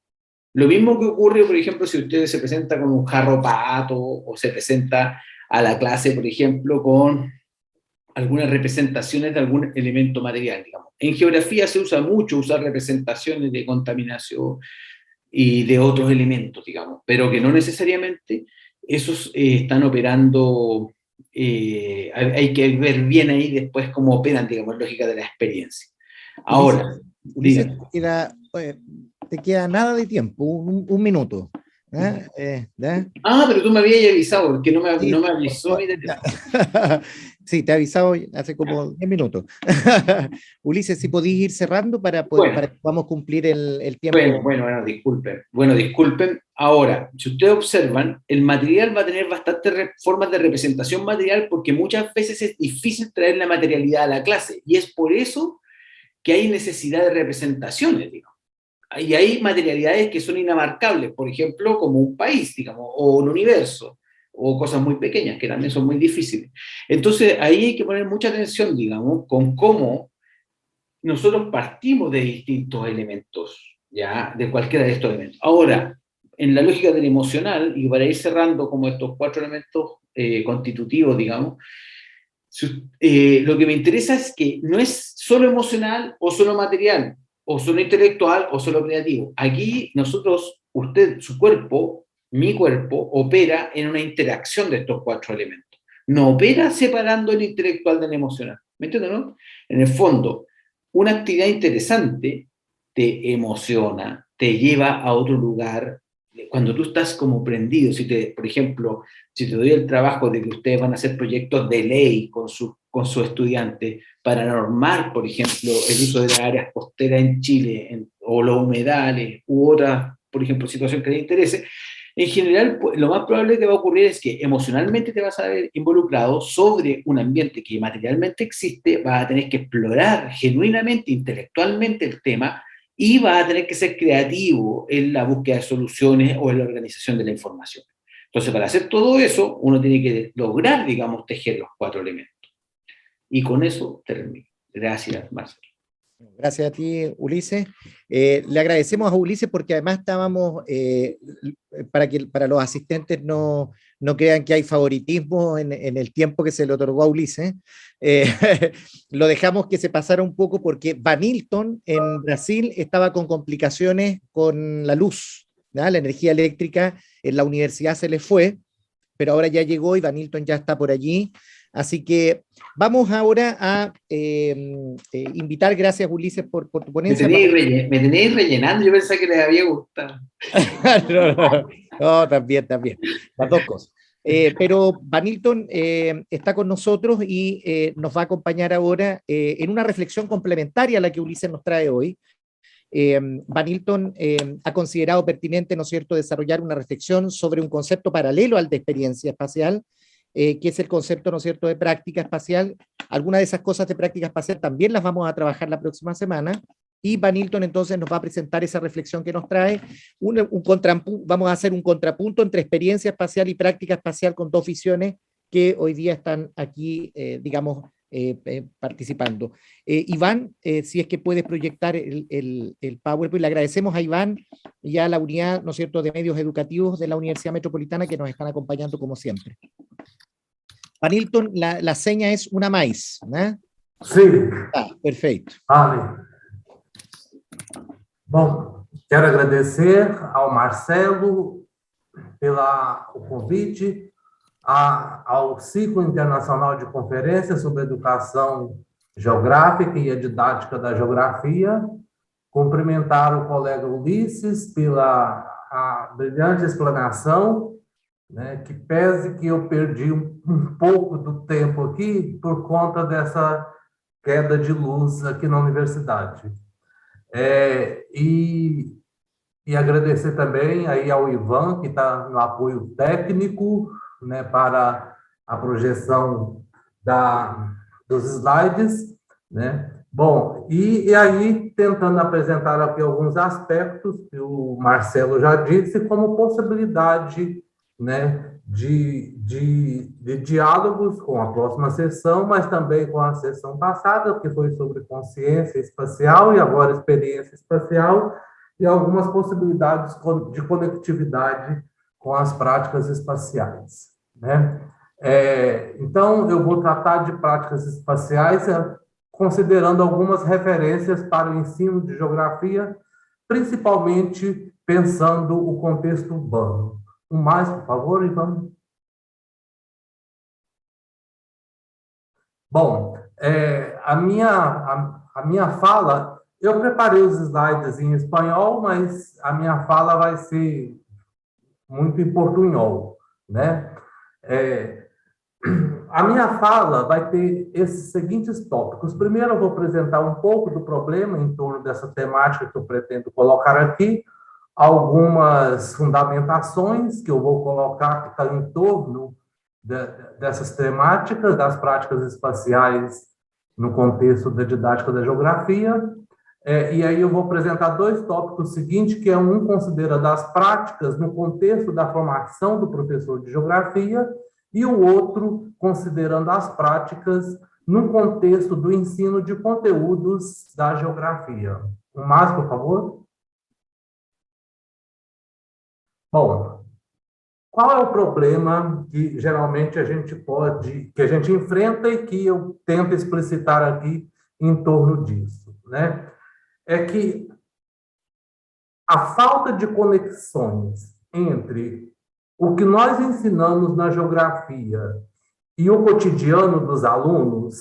Lo mismo que ocurre, por ejemplo, si usted se presenta con un jarro pato o se presenta a la clase, por ejemplo, con algunas representaciones de algún elemento material, digamos. En geografía se usa mucho usar representaciones de contaminación y de otros elementos, digamos, pero que no necesariamente esos están operando, hay que ver bien ahí después cómo operan, digamos, lógica de la experiencia. Ahora, Ulises, digan. te queda nada de tiempo, un minuto. Pero tú me habías avisado, porque Sí, no me avisó mi ya. teléfono. Sí, te he avisado hace como 10 minutos. Ulises, si podéis ir cerrando para Bueno, que podamos cumplir el tiempo. disculpen. Bueno, disculpen. Ahora, si ustedes observan, el material va a tener bastantes formas de representación material porque muchas veces es difícil traer la materialidad a la clase. Y es por eso que hay necesidad de representaciones, digamos. Y hay materialidades que son inabarcables, por ejemplo, como un país, digamos, o un universo, o cosas muy pequeñas que también son muy difíciles. Entonces, ahí hay que poner mucha atención, digamos, con cómo nosotros partimos de distintos elementos, ¿ya? De cualquiera de estos elementos. Ahora, en la lógica del emocional, y para ir cerrando como estos 4 elementos constitutivos, digamos, lo que me interesa es que no es solo emocional o solo material, o solo intelectual o solo creativo. Aquí nosotros, usted, su cuerpo, mi cuerpo, opera en una interacción de estos 4 elementos. No opera separando el intelectual del emocional. ¿Me entiendes, no? En el fondo, una actividad interesante te emociona, te lleva a otro lugar. Cuando tú estás como prendido, por ejemplo, si te doy el trabajo de que ustedes van a hacer proyectos de ley con su estudiante para normar, por ejemplo, el uso de las áreas costeras en Chile, o los humedales, u otras, por ejemplo, situación que les interese, en general, pues, lo más probable que va a ocurrir es que emocionalmente te vas a ver involucrado sobre un ambiente que materialmente existe, vas a tener que explorar genuinamente, intelectualmente el tema, y vas a tener que ser creativo en la búsqueda de soluciones o en la organización de la información. Entonces, para hacer todo eso, uno tiene que lograr, digamos, tejer los 4 elementos. Y con eso termino. Gracias, Marcelo. Gracias a ti, Ulises. Le agradecemos a Ulises porque además estábamos, para los asistentes no crean que hay favoritismo en el tiempo que se le otorgó a Ulises, eh, lo dejamos que se pasara un poco porque Vanilton en Brasil estaba con complicaciones con la luz, ¿no? La energía eléctrica en la universidad se le fue, pero ahora ya llegó y Vanilton ya está por allí. Así que vamos ahora a invitar, gracias Ulises por tu ponencia. Me tenéis rellenando, yo pensé que les había gustado. No, también, las dos cosas. Pero Vanilton está con nosotros y nos va a acompañar ahora en una reflexión complementaria a la que Ulises nos trae hoy. Vanilton ha considerado pertinente, ¿no es cierto?, desarrollar una reflexión sobre un concepto paralelo al de experiencia espacial, que es el concepto, ¿no es cierto?, de práctica espacial. Algunas de esas cosas de práctica espacial también las vamos a trabajar la próxima semana, y Vanilton entonces nos va a presentar esa reflexión que nos trae. Vamos a hacer un contrapunto entre experiencia espacial y práctica espacial con dos visiones que hoy día están aquí, digamos, participando. Iván, si es que puedes proyectar el PowerPoint, le agradecemos a Iván y a la unidad, ¿no es cierto?, de medios educativos de la Universidad Metropolitana que nos están acompañando como siempre. Vanilton, la seña es una mais, né? Sim. Perfeito. Vale. Bom, quero agradecer ao Marcelo pelo convite ao Ciclo Internacional de Conferências sobre Educação Geográfica e a Didática da Geografia, cumprimentar o colega Ulisses pela brilhante explanação, né, que pese que eu perdi um pouco do tempo aqui por conta dessa queda de luz aqui na universidade. E agradecer também aí ao Ivan, que está no apoio técnico, né, para a projeção dos slides, né? Bom, e aí tentando apresentar aqui alguns aspectos que o Marcelo já disse como possibilidade, né, de diálogos com a próxima sessão, mas também com a sessão passada, que foi sobre consciência espacial e agora experiência espacial, e algumas possibilidades de conectividade com as práticas espaciais, né? Então, eu vou tratar de práticas espaciais considerando algumas referências para o ensino de geografia, principalmente pensando o contexto urbano. Mais, por favor, Ivan. Bom, a minha fala, eu preparei os slides em espanhol, mas a minha fala vai ser muito em portunhol, né? A minha fala vai ter esses seguintes tópicos. Primeiro, eu vou apresentar um pouco do problema em torno dessa temática que eu pretendo colocar aqui, algumas fundamentações que eu vou colocar que estão em torno dessas temáticas, das práticas espaciais no contexto da didática da geografia. E aí eu vou apresentar dois tópicos seguintes, que é um considera das práticas no contexto da formação do professor de geografia, e o outro considerando as práticas no contexto do ensino de conteúdos da geografia. Mais, por favor. Bom, qual é o problema que geralmente que a gente enfrenta e que eu tento explicitar aqui em torno disso, né? É que a falta de conexões entre o que nós ensinamos na geografia e o cotidiano dos alunos,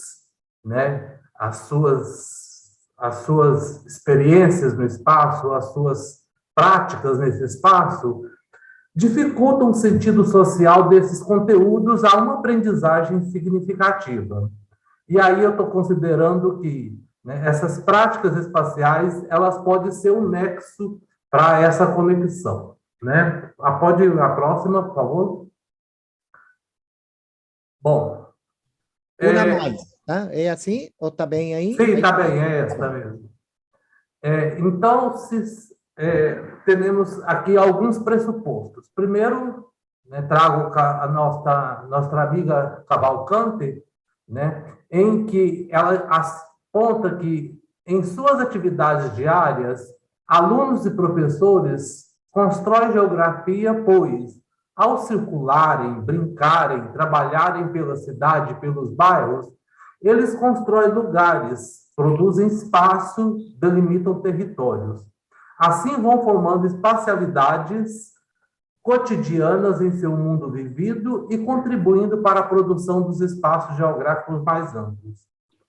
né, as suas experiências no espaço, as suas práticas nesse espaço, dificultam o sentido social desses conteúdos a uma aprendizagem significativa. E aí eu estou considerando que, né, essas práticas espaciais, elas podem ser um nexo para essa conexão, né? Pode ir a próxima, por favor. Bom. Uma mais, tá? É assim? Ou está bem aí? Sim, está bem, é essa mesmo. Então, temos aqui alguns pressupostos. Primeiro, né, trago a nossa amiga Cavalcante, né, em que ela aponta que, em suas atividades diárias, alunos e professores constroem geografia, pois, ao circularem, brincarem, trabalharem pela cidade, pelos bairros, eles constroem lugares, produzem espaço, delimitam territórios. Assim vão formando espacialidades cotidianas em seu mundo vivido e contribuindo para a produção dos espaços geográficos mais amplos.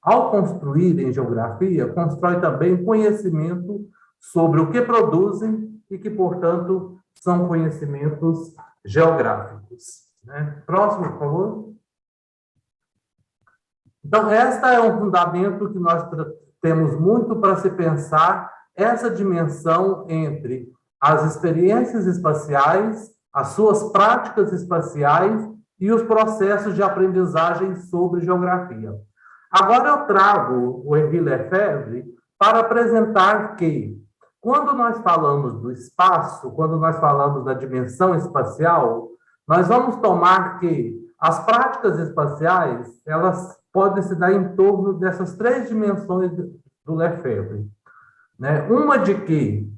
Ao construir em geografia, constrói também conhecimento sobre o que produzem e que, portanto, são conhecimentos geográficos, né? Próximo, por favor. Então, esta é um fundamento que nós temos muito para se pensar, essa dimensão entre as experiências espaciais, as suas práticas espaciais e os processos de aprendizagem sobre geografia. Agora eu trago o Henri Lefebvre para apresentar que, quando nós falamos do espaço, quando nós falamos da dimensão espacial, nós vamos tomar que as práticas espaciais, elas podem se dar em torno dessas três dimensões do Lefebvre, né? Uma de que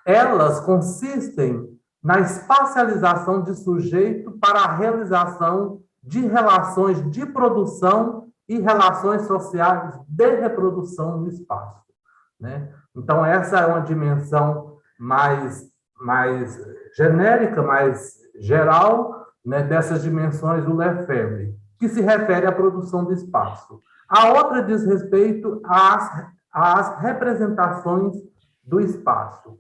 elas consistem na espacialização de sujeito para a realização de relações de produção e relações sociais de reprodução no espaço, né? Então, essa é uma dimensão mais genérica, mais geral, né, dessas dimensões do Lefebvre, que se refere à produção do espaço. A outra diz respeito às representações do espaço.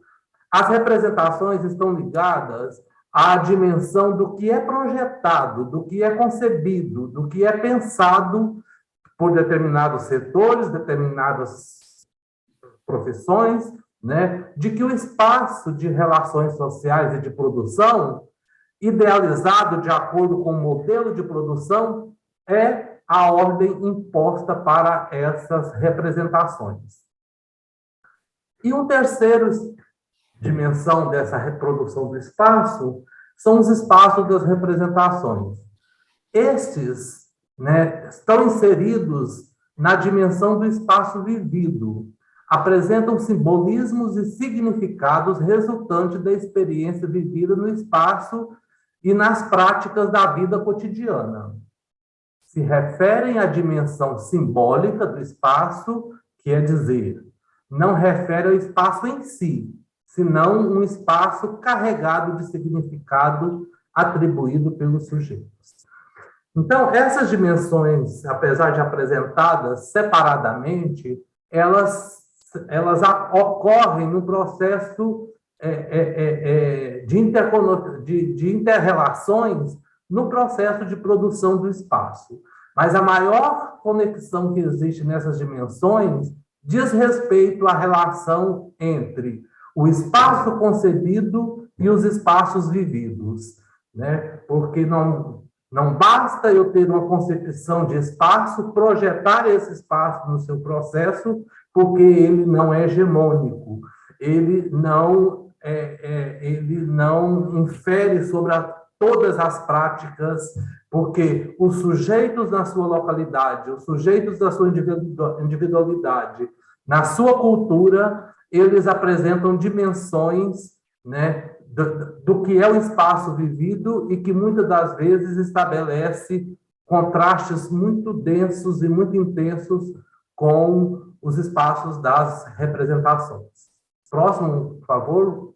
As representações estão ligadas à dimensão do que é projetado, do que é concebido, do que é pensado por determinados setores, determinadas profissões, né, de que o espaço de relações sociais e de produção, idealizado de acordo com o modelo de produção, é a ordem imposta para essas representações. E uma terceira dimensão dessa reprodução do espaço são os espaços das representações. Estes, né, estão inseridos na dimensão do espaço vivido, apresentam simbolismos e significados resultantes da experiência vivida no espaço e nas práticas da vida cotidiana. Se referem à dimensão simbólica do espaço, quer dizer, não refere ao espaço em si, senão um espaço carregado de significado atribuído pelos sujeitos. Então, essas dimensões, apesar de apresentadas separadamente, elas ocorrem no processo de interrelações no processo de produção do espaço. Mas a maior conexão que existe nessas dimensões diz respeito à relação entre o espaço concebido e os espaços vividos, né? Porque não basta eu ter uma concepção de espaço, projetar esse espaço no seu processo, porque ele não é hegemônico, ele não infere sobre todas as práticas, porque os sujeitos na sua localidade, os sujeitos da sua individualidade, na sua cultura, eles apresentam dimensões, né, do que é o espaço vivido e que muitas das vezes estabelece contrastes muito densos e muito intensos com os espaços das representações. Próximo, por favor.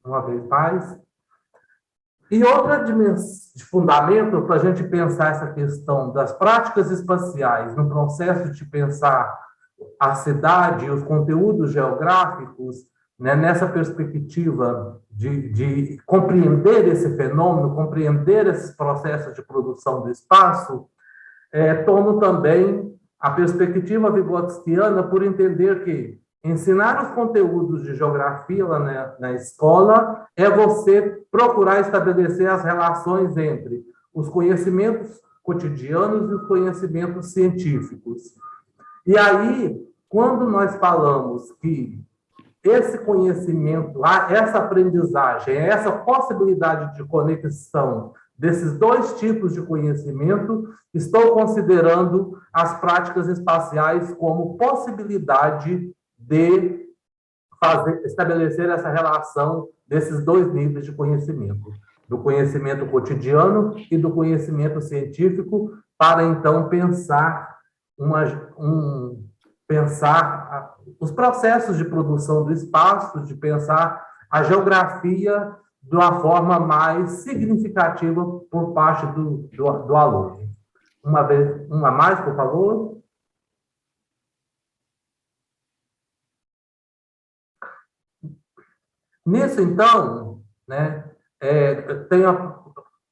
Uma vez mais. E outra dimensão de fundamento para a gente pensar essa questão das práticas espaciais no processo de pensar a cidade e os conteúdos geográficos, né, nessa perspectiva de compreender esse fenômeno, compreender esses processos de produção do espaço, tomo também a perspectiva vygotskiana por entender que ensinar os conteúdos de geografia lá na escola é você procurar estabelecer as relações entre os conhecimentos cotidianos e os conhecimentos científicos. E aí, quando nós falamos que esse conhecimento, essa aprendizagem, essa possibilidade de conexão desses dois tipos de conhecimento, estou considerando as práticas espaciais como possibilidade de estabelecer essa relação desses dois níveis de conhecimento, do conhecimento cotidiano e do conhecimento científico, para então pensar os processos de produção do espaço, de pensar a geografia de uma forma mais significativa por parte do aluno. Uma mais, por favor. Nisso, então, né,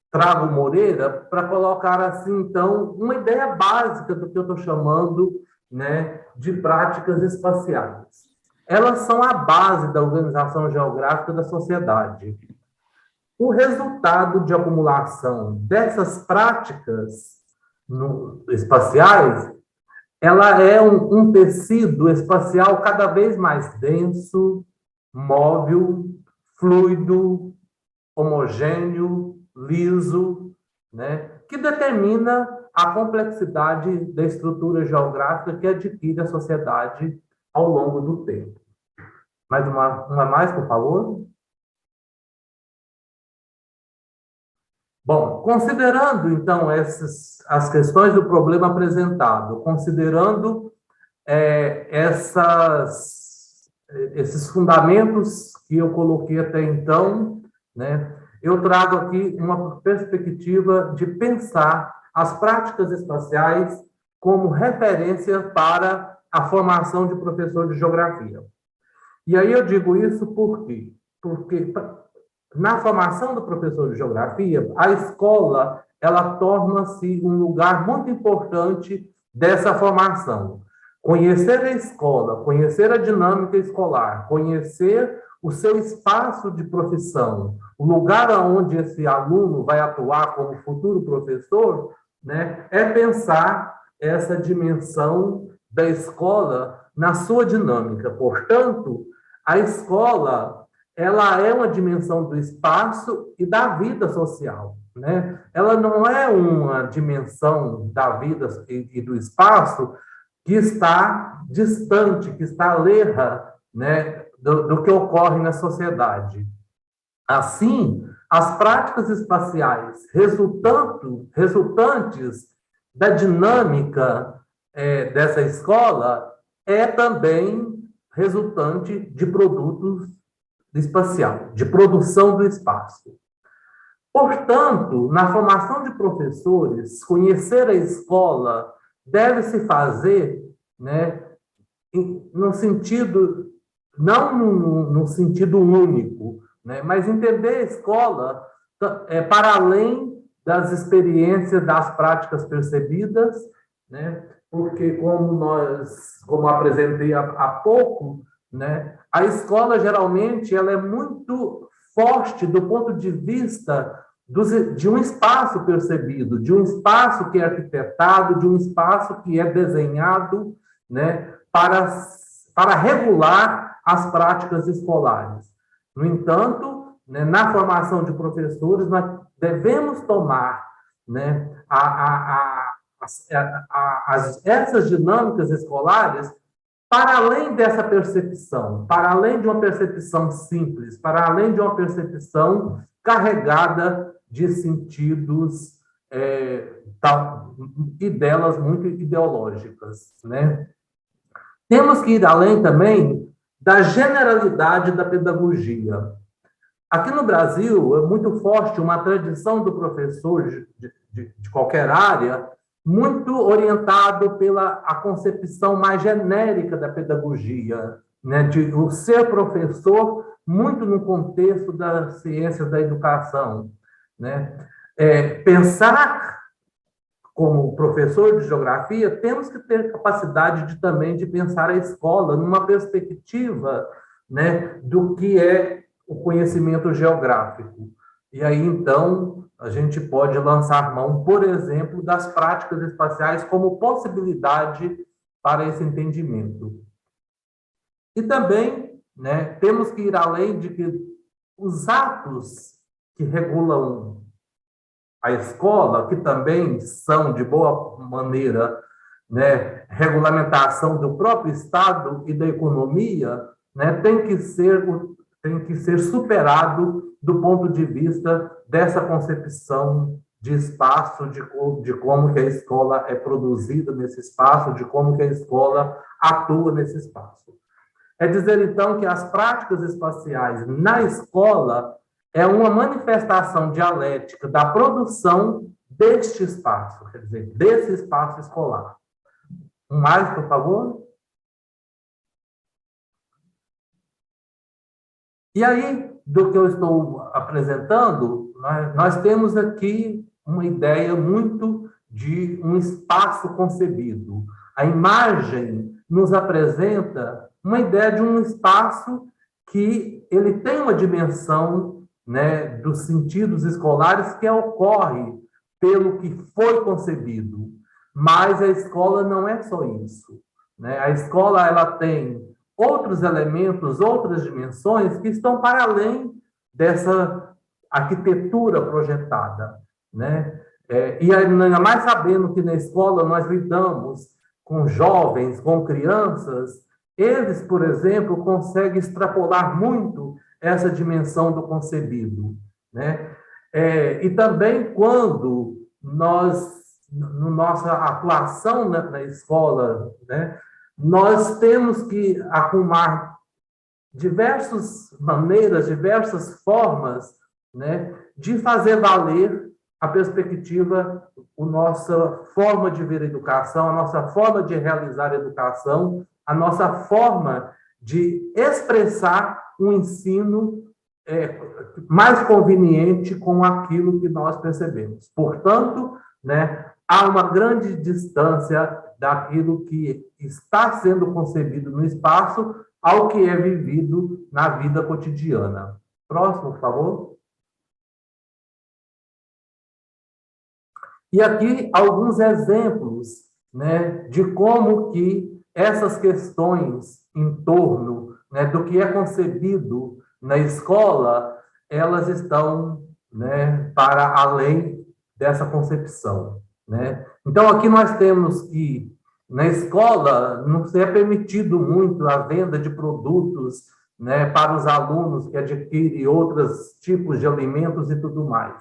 trago Moreira para colocar, assim, então, uma ideia básica do que eu estou chamando, né, de práticas espaciais. Elas são a base da organização geográfica da sociedade. O resultado de acumulação dessas práticas espaciais, ela é um tecido espacial cada vez mais denso, móvel, fluido, homogêneo, liso, né, que determina a complexidade da estrutura geográfica que adquire a sociedade ao longo do tempo. Mais uma mais, por favor. Bom, considerando, então, as questões do problema apresentado, considerando esses fundamentos que eu coloquei até então, né, eu trago aqui uma perspectiva de pensar as práticas espaciais como referência para a formação de professor de geografia. E aí eu digo isso por quê? Porque na formação do professor de geografia, a escola ela torna-se um lugar muito importante dessa formação. Conhecer a escola, conhecer a dinâmica escolar, conhecer o seu espaço de profissão, o lugar onde esse aluno vai atuar como futuro professor, né, é pensar essa dimensão da escola na sua dinâmica. Portanto, a escola, ela é uma dimensão do espaço e da vida social, né? Ela não é uma dimensão da vida e do espaço que está distante, que está alheia, né, do que ocorre na sociedade. Assim, as práticas espaciais resultantes da dinâmica dessa escola é também resultante de produtos espacial, de produção do espaço. Portanto, na formação de professores, conhecer a escola deve se fazer, né, no sentido, não no sentido único, né, mas entender a escola para além das experiências, das práticas percebidas, né, porque como apresentei há pouco, né, a escola geralmente ela é muito forte do ponto de vista de um espaço percebido, de um espaço que é arquitetado, de um espaço que é desenhado, né, para regular as práticas escolares. No entanto, né, na formação de professores, nós devemos tomar, né, essas dinâmicas escolares para além dessa percepção, para além de uma percepção simples, para além de uma percepção carregada de sentidos e delas muito ideológicas, né? Temos que ir além também da generalidade da pedagogia. Aqui no Brasil, é muito forte uma tradição do professor de qualquer área, muito orientado pela a concepção mais genérica da pedagogia, né? De o ser professor muito no contexto das ciências da educação, né? Pensar como professor de geografia, temos que ter capacidade também de pensar a escola numa perspectiva, né, do que é o conhecimento geográfico. E aí, então, a gente pode lançar mão, por exemplo, das práticas espaciais como possibilidade para esse entendimento. E também, né, temos que ir além de que os atos que regulam a escola, que também são, de boa maneira, né, regulamentação do próprio Estado e da economia, né, tem que ser superado do ponto de vista dessa concepção de espaço, de como que a escola é produzida nesse espaço, de como que a escola atua nesse espaço. É dizer, então, que as práticas espaciais na escola é uma manifestação dialética da produção deste espaço, quer dizer, desse espaço escolar. Mais, por favor? E aí, do que eu estou apresentando, nós temos aqui uma ideia muito de um espaço concebido. A imagem nos apresenta uma ideia de um espaço que ele tem uma dimensão, né, dos sentidos escolares que ocorre pelo que foi concebido. Mas a escola não é só isso, né? A escola ela tem outros elementos, outras dimensões que estão para além dessa arquitetura projetada, né? E ainda mais sabendo que na escola nós lidamos com jovens, com crianças, eles, por exemplo, conseguem extrapolar muito essa dimensão do concebido, né? E também quando nós, na nossa atuação na escola, né, nós temos que arrumar diversas maneiras, diversas formas, né, de fazer valer a perspectiva, a nossa forma de ver a educação, a nossa forma de realizar a educação, a nossa forma de expressar um ensino mais conveniente com aquilo que nós percebemos. Portanto, né, há uma grande distância daquilo que está sendo concebido no espaço ao que é vivido na vida cotidiana. Próximo, por favor. E aqui alguns exemplos, né, de como que essas questões em torno, né, do que é concebido na escola, elas estão, né, para além dessa concepção, né? Então, aqui nós temos que, na escola, não se é permitido muito a venda de produtos, né, para os alunos que adquirem outros tipos de alimentos e tudo mais.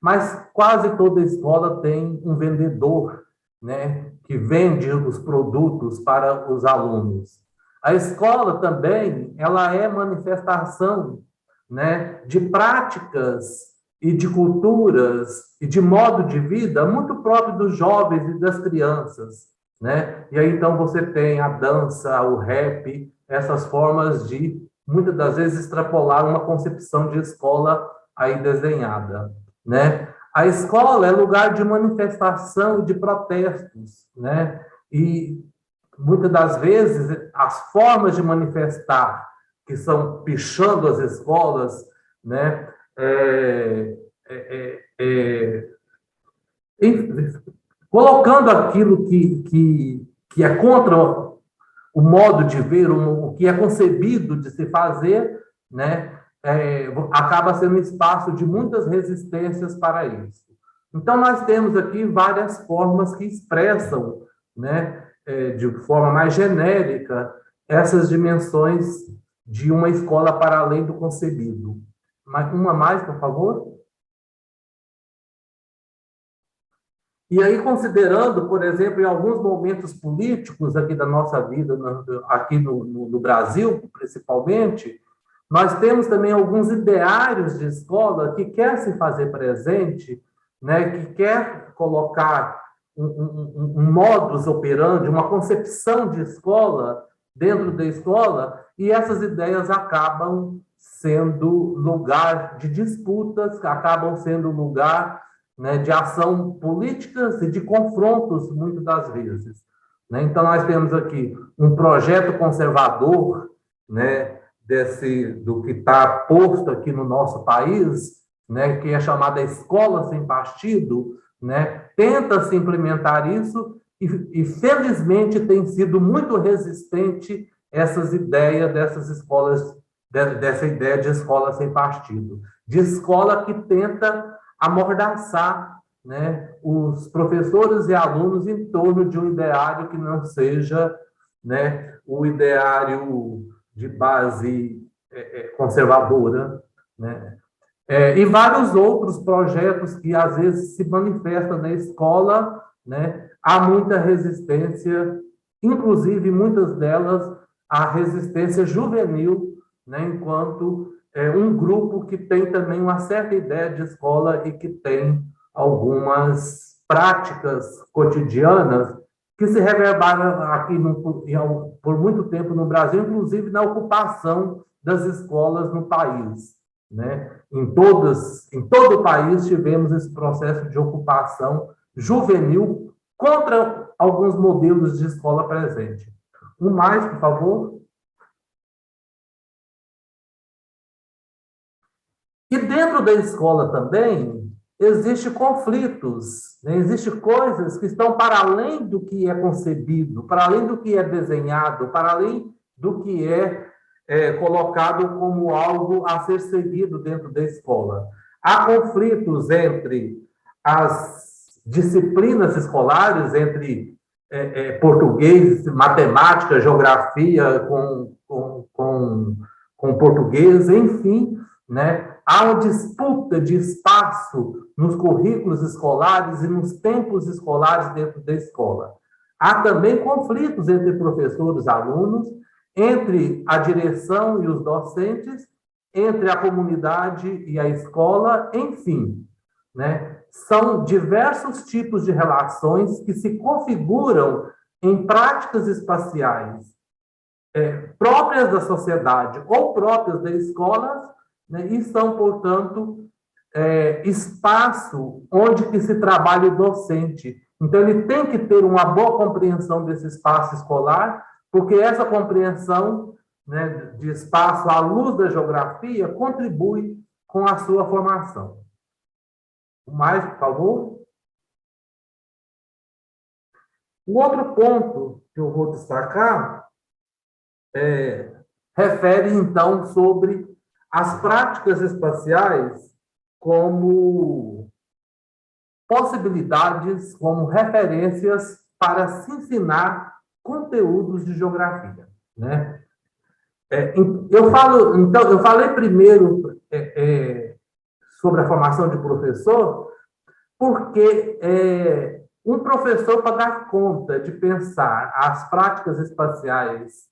Mas quase toda escola tem um vendedor, né, que vende os produtos para os alunos. A escola também, ela é manifestação, né, de práticas e de culturas e de modo de vida muito próprio dos jovens e das crianças, né? E aí então você tem a dança, o rap, essas formas de muitas das vezes extrapolar uma concepção de escola aí desenhada, né? A escola é lugar de manifestação e de protestos, né? E muitas das vezes as formas de manifestar que são pichando as escolas, né? Colocando aquilo que é contra o modo de ver, o que é concebido de se fazer, né? Acaba sendo um espaço de muitas resistências para isso. Então, nós temos aqui várias formas que expressam, né, de forma mais genérica, essas dimensões de uma escola para além do concebido. Uma mais, por favor. E aí, considerando, por exemplo, em alguns momentos políticos aqui da nossa vida, aqui no Brasil, principalmente, nós temos também alguns ideários de escola que quer se fazer presente, né, que quer colocar um modus operandi, uma concepção de escola dentro da escola, e essas ideias acabam sendo lugar de disputas, acabam sendo lugar, né, de ação políticas e de confrontos, muitas das vezes, né? Então, nós temos aqui um projeto conservador, né, do que está posto aqui no nosso país, né, que é chamada Escola Sem Partido, né, tenta se implementar isso e felizmente tem sido muito resistente essas ideias dessas escolas, dessa ideia de escola sem partido, de escola que tenta amordaçar, né, os professores e alunos em torno de um ideário que não seja, né, o ideário de base conservadora, né? E vários outros projetos que às vezes se manifestam na escola, né? Há muita resistência, inclusive muitas delas a resistência juvenil, né? Enquanto um grupo que tem também uma certa ideia de escola e que tem algumas práticas cotidianas que se reverberam aqui por muito tempo no Brasil, inclusive na ocupação das escolas no país, né? Em todo o país tivemos esse processo de ocupação juvenil contra alguns modelos de escola presente. Um mais, por favor. E dentro da escola também existem conflitos, né? Existem coisas que estão para além do que é concebido, para além do que é desenhado, para além do que é colocado como algo a ser seguido dentro da escola. Há conflitos entre as disciplinas escolares, entre português, matemática, geografia com português, enfim, né? Há uma disputa de espaço nos currículos escolares e nos tempos escolares dentro da escola. Há também conflitos entre professores e alunos, entre a direção e os docentes, entre a comunidade e a escola, enfim, né? São diversos tipos de relações que se configuram em práticas espaciais próprias da sociedade ou próprias da escola, né? E são, portanto, espaço onde que se trabalha o docente, Então, ele tem que ter uma boa compreensão desse espaço escolar, porque essa compreensão, né, de espaço à luz da geografia contribui com a sua formação. Mais, por favor. O outro ponto que eu vou destacar refere, então, sobre as práticas espaciais como possibilidades, como referências para se ensinar conteúdos de geografia, né? Eu falei primeiro sobre a formação de professor, porque um professor, para dar conta de pensar as práticas espaciais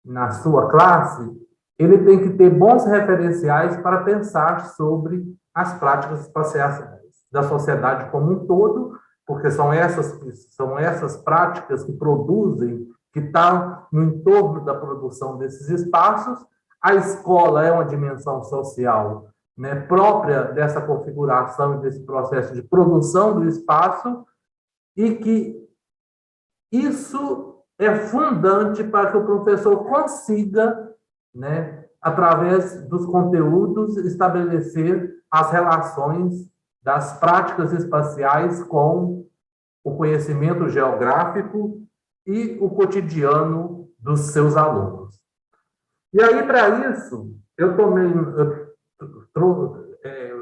na sua classe, ele tem que ter bons referenciais para pensar sobre as práticas espaciais da sociedade como um todo, porque são essas práticas que produzem, que estão no entorno da produção desses espaços. A escola é uma dimensão social, né, própria dessa configuração e desse processo de produção do espaço, e que isso é fundante para que o professor consiga, né, através dos conteúdos, estabelecer as relações das práticas espaciais com o conhecimento geográfico e o cotidiano dos seus alunos. E aí, para isso,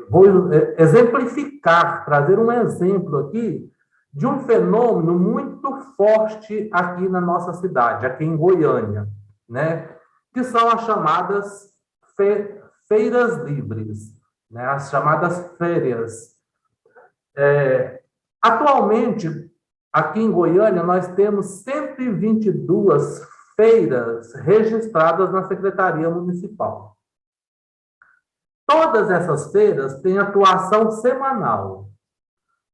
vou exemplificar, trazer um exemplo aqui de um fenômeno muito forte aqui na nossa cidade, aqui em Goiânia, né? Que são as chamadas feiras livres, né? As chamadas férias. Atualmente, aqui em Goiânia, nós temos 122 feiras registradas na Secretaria Municipal. Todas essas feiras têm atuação semanal.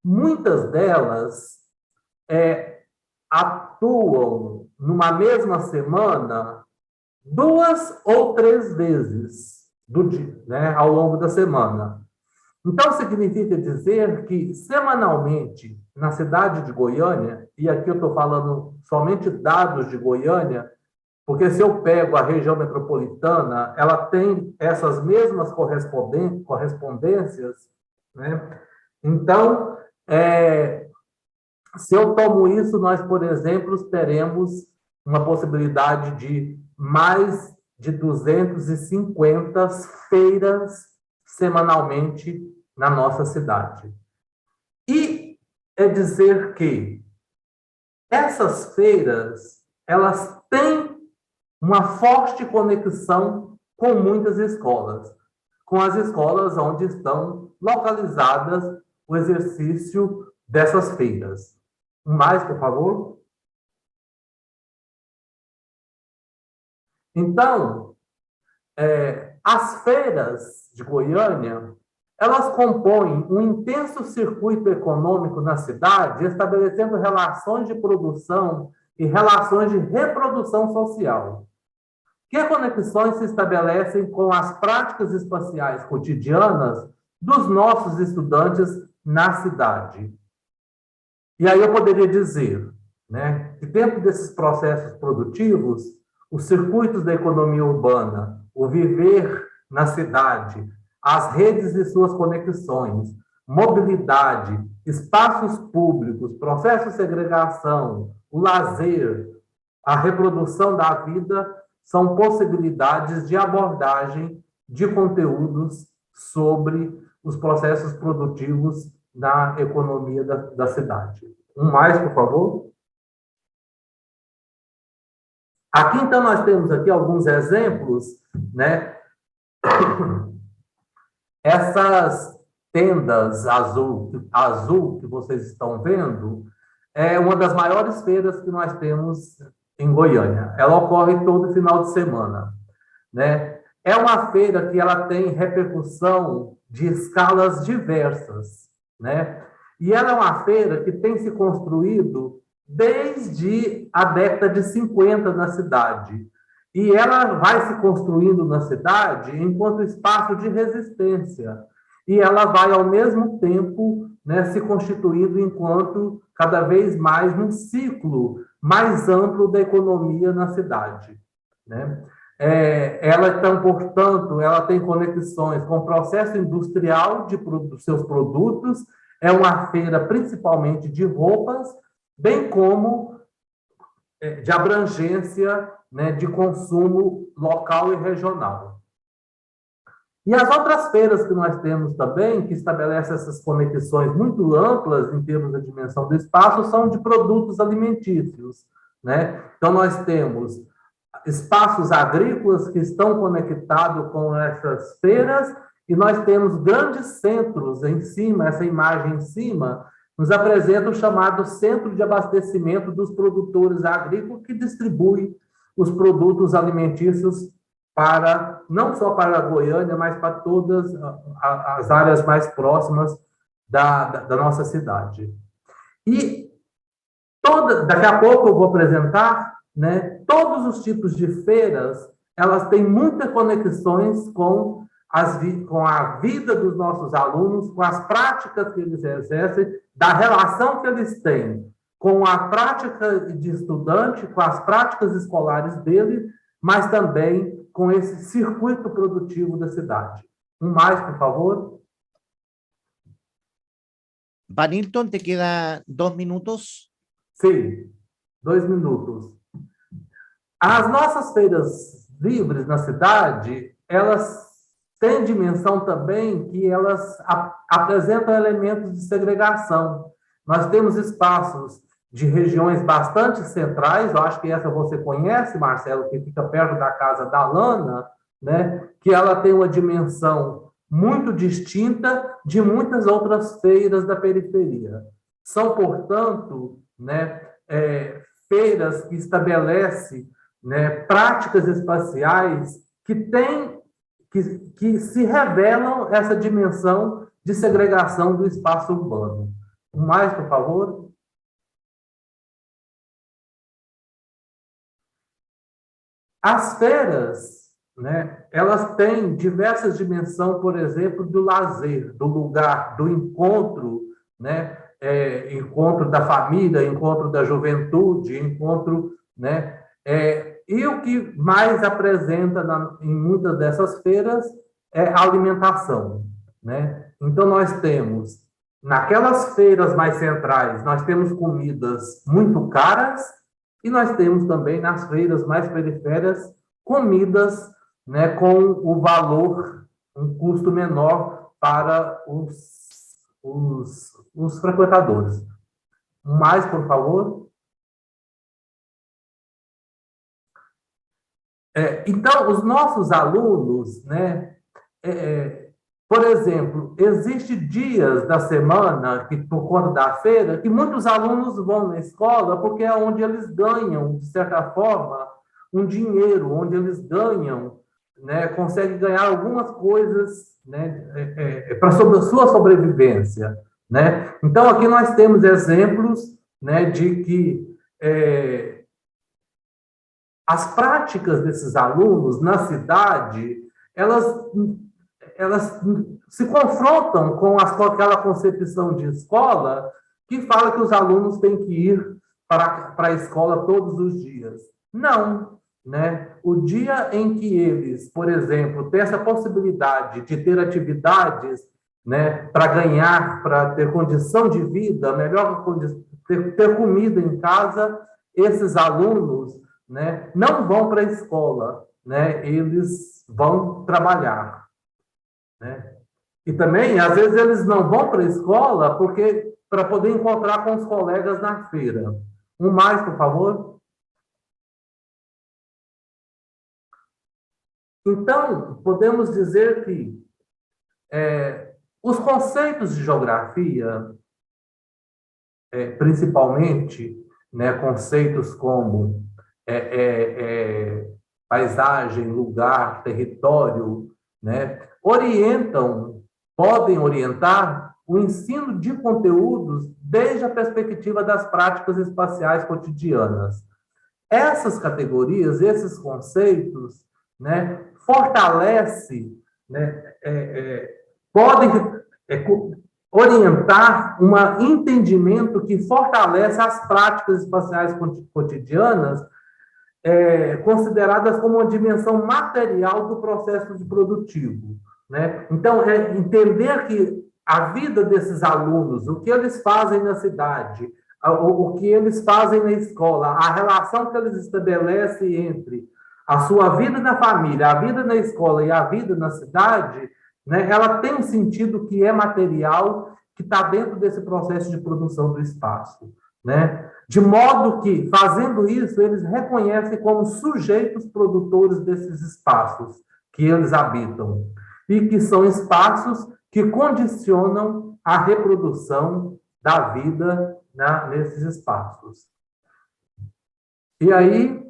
Muitas delas atuam numa mesma semana 2 ou 3 vezes do dia, né, ao longo da semana. Então, significa dizer que, semanalmente, na cidade de Goiânia, e aqui eu estou falando somente dados de Goiânia, porque se eu pego a região metropolitana, ela tem essas mesmas correspondências, né? Então, se eu tomo isso, nós, por exemplo, teremos uma possibilidade de mais de 250 feiras semanalmente na nossa cidade. E é dizer que essas feiras, elas têm uma forte conexão com muitas escolas, com as escolas onde estão localizadas o exercício dessas feiras. Mais, por favor. Então, as feiras de Goiânia, elas compõem um intenso circuito econômico na cidade, estabelecendo relações de produção e relações de reprodução social. Que conexões se estabelecem com as práticas espaciais cotidianas dos nossos estudantes na cidade? E aí eu poderia dizer, né, que dentro desses processos produtivos, os circuitos da economia urbana, o viver na cidade, as redes e suas conexões, mobilidade, espaços públicos, processo de segregação, o lazer, a reprodução da vida, são possibilidades de abordagem de conteúdos sobre os processos produtivos da economia da cidade. Mais, por favor. Aqui, então, nós temos aqui alguns exemplos, né? Essas tendas azul que vocês estão vendo é uma das maiores feiras que nós temos em Goiânia. Ela ocorre todo final de semana, né? É uma feira que ela tem repercussão de escalas diversas, né? E ela é uma feira que tem se construído desde a década de 50 na cidade. E ela vai se construindo na cidade enquanto espaço de resistência. E ela vai, ao mesmo tempo, né, se constituindo enquanto cada vez mais um ciclo mais amplo da economia na cidade, né? Ela, então, portanto, ela tem conexões com o processo industrial dos seus produtos, é uma feira principalmente de roupas, bem como de abrangência, né, de consumo local e regional. E as outras feiras que nós temos também, que estabelecem essas conexões muito amplas em termos da dimensão do espaço, são de produtos alimentícios, né? Então, nós temos espaços agrícolas que estão conectados com essas feiras, e nós temos grandes centros em cima, essa imagem em cima, nos apresenta o chamado Centro de Abastecimento dos Produtores Agrícolas, que distribui os produtos alimentícios para, não só para a Goiânia, mas para todas as áreas mais próximas da nossa cidade. E daqui a pouco eu vou apresentar, né, todos os tipos de feiras, elas têm muitas conexões com a vida dos nossos alunos, com as práticas que eles exercem, da relação que eles têm com a prática de estudante, com as práticas escolares dele, mas também com esse circuito produtivo da cidade. Um mais, por favor. Vanilton, te queda 2 minutos. Sim, 2 minutos. As nossas feiras livres na cidade, elas têm dimensão também que elas apresentam elementos de segregação. Nós temos espaços de regiões bastante centrais, eu acho que essa você conhece, Marcelo, que fica perto da casa da Lana, né, que ela tem uma dimensão muito distinta de muitas outras feiras da periferia. São, portanto, né, feiras que estabelecem, né, práticas espaciais que se revelam essa dimensão de segregação do espaço urbano. Mais, por favor. As feiras, né, elas têm diversas dimensões, por exemplo, do lazer, do lugar, do encontro, né, encontro da família, encontro da juventude, encontro, né, e o que mais apresenta em muitas dessas feiras é a alimentação, né? Então, nós temos, naquelas feiras mais centrais, nós temos comidas muito caras, e nós temos também nas feiras mais periféricas comidas, né, com o valor, um custo menor para os frequentadores. Mais, por favor. Então, os nossos alunos, né, por exemplo, existem dias da semana, que por conta da feira, que muitos alunos vão na escola porque é onde eles ganham, de certa forma, um dinheiro, onde eles ganham, né, conseguem ganhar algumas coisas, né, para a sua sobrevivência, né? Então, aqui nós temos exemplos, né, de que as práticas desses alunos na cidade, elas se confrontam com aquela concepção de escola que fala que os alunos têm que ir para a escola todos os dias. Não, né? O dia em que eles, por exemplo, têm essa possibilidade de ter atividades, né, para ganhar, para ter condição de vida, melhor ter comida em casa, esses alunos, né, não vão para a escola, né? Eles vão trabalhar. Né? E também, às vezes, eles não vão para a escola para poder encontrar com os colegas na feira. Um mais, por favor. Então, podemos dizer que os conceitos de geografia, principalmente, né, conceitos como paisagem, lugar, território, né, podem orientar o ensino de conteúdos desde a perspectiva das práticas espaciais cotidianas. Essas categorias, esses conceitos, né, fortalecem, né, podem orientar um entendimento que fortalece as práticas espaciais cotidianas, consideradas como uma dimensão material do processo de produtivo, né? Então, entender que a vida desses alunos, o que eles fazem na cidade, o que eles fazem na escola, a relação que eles estabelecem entre a sua vida na família, a vida na escola e a vida na cidade, né, ela tem um sentido que é material, que está dentro desse processo de produção do espaço, né? De modo que, fazendo isso, eles reconhecem como sujeitos produtores desses espaços que eles habitam, e que são espaços que condicionam a reprodução da vida, né, nesses espaços. E aí,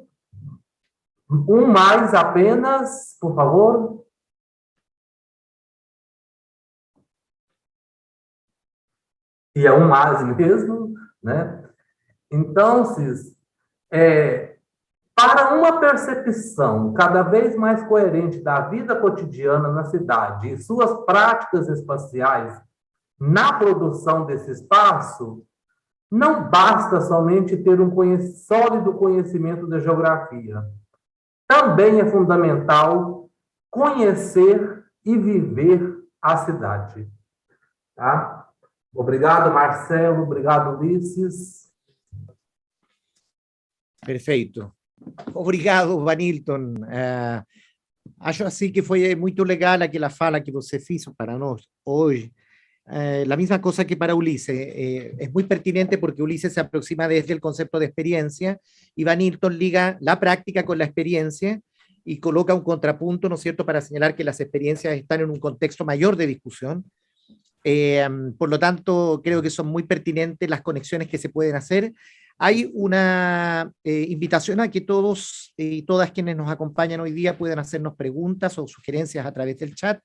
um mais apenas, por favor. E é um mais mesmo, né? Então, para uma percepção cada vez mais coerente da vida cotidiana na cidade e suas práticas espaciais na produção desse espaço, não basta somente ter sólido conhecimento da geografia. Também é fundamental conhecer e viver a cidade. Tá? Obrigado, Marcelo. Obrigado, Ulisses. Perfeito. Obrigado, Vanilton. Acho assim que foi muito legal aquela fala que você fez para nós hoje. La misma cosa que para Ulises. Es muy pertinente porque Ulises se aproxima desde el concepto de experiencia y Vanilton liga la práctica con la experiencia y coloca un contrapunto, ¿no es cierto?, para señalar que las experiencias están en un contexto mayor de discusión. Por lo tanto, creo que son muy pertinentes las conexiones que se pueden hacer. Hay una invitación a que todos y todas quienes nos acompañan hoy día puedan hacernos preguntas o sugerencias a través del chat.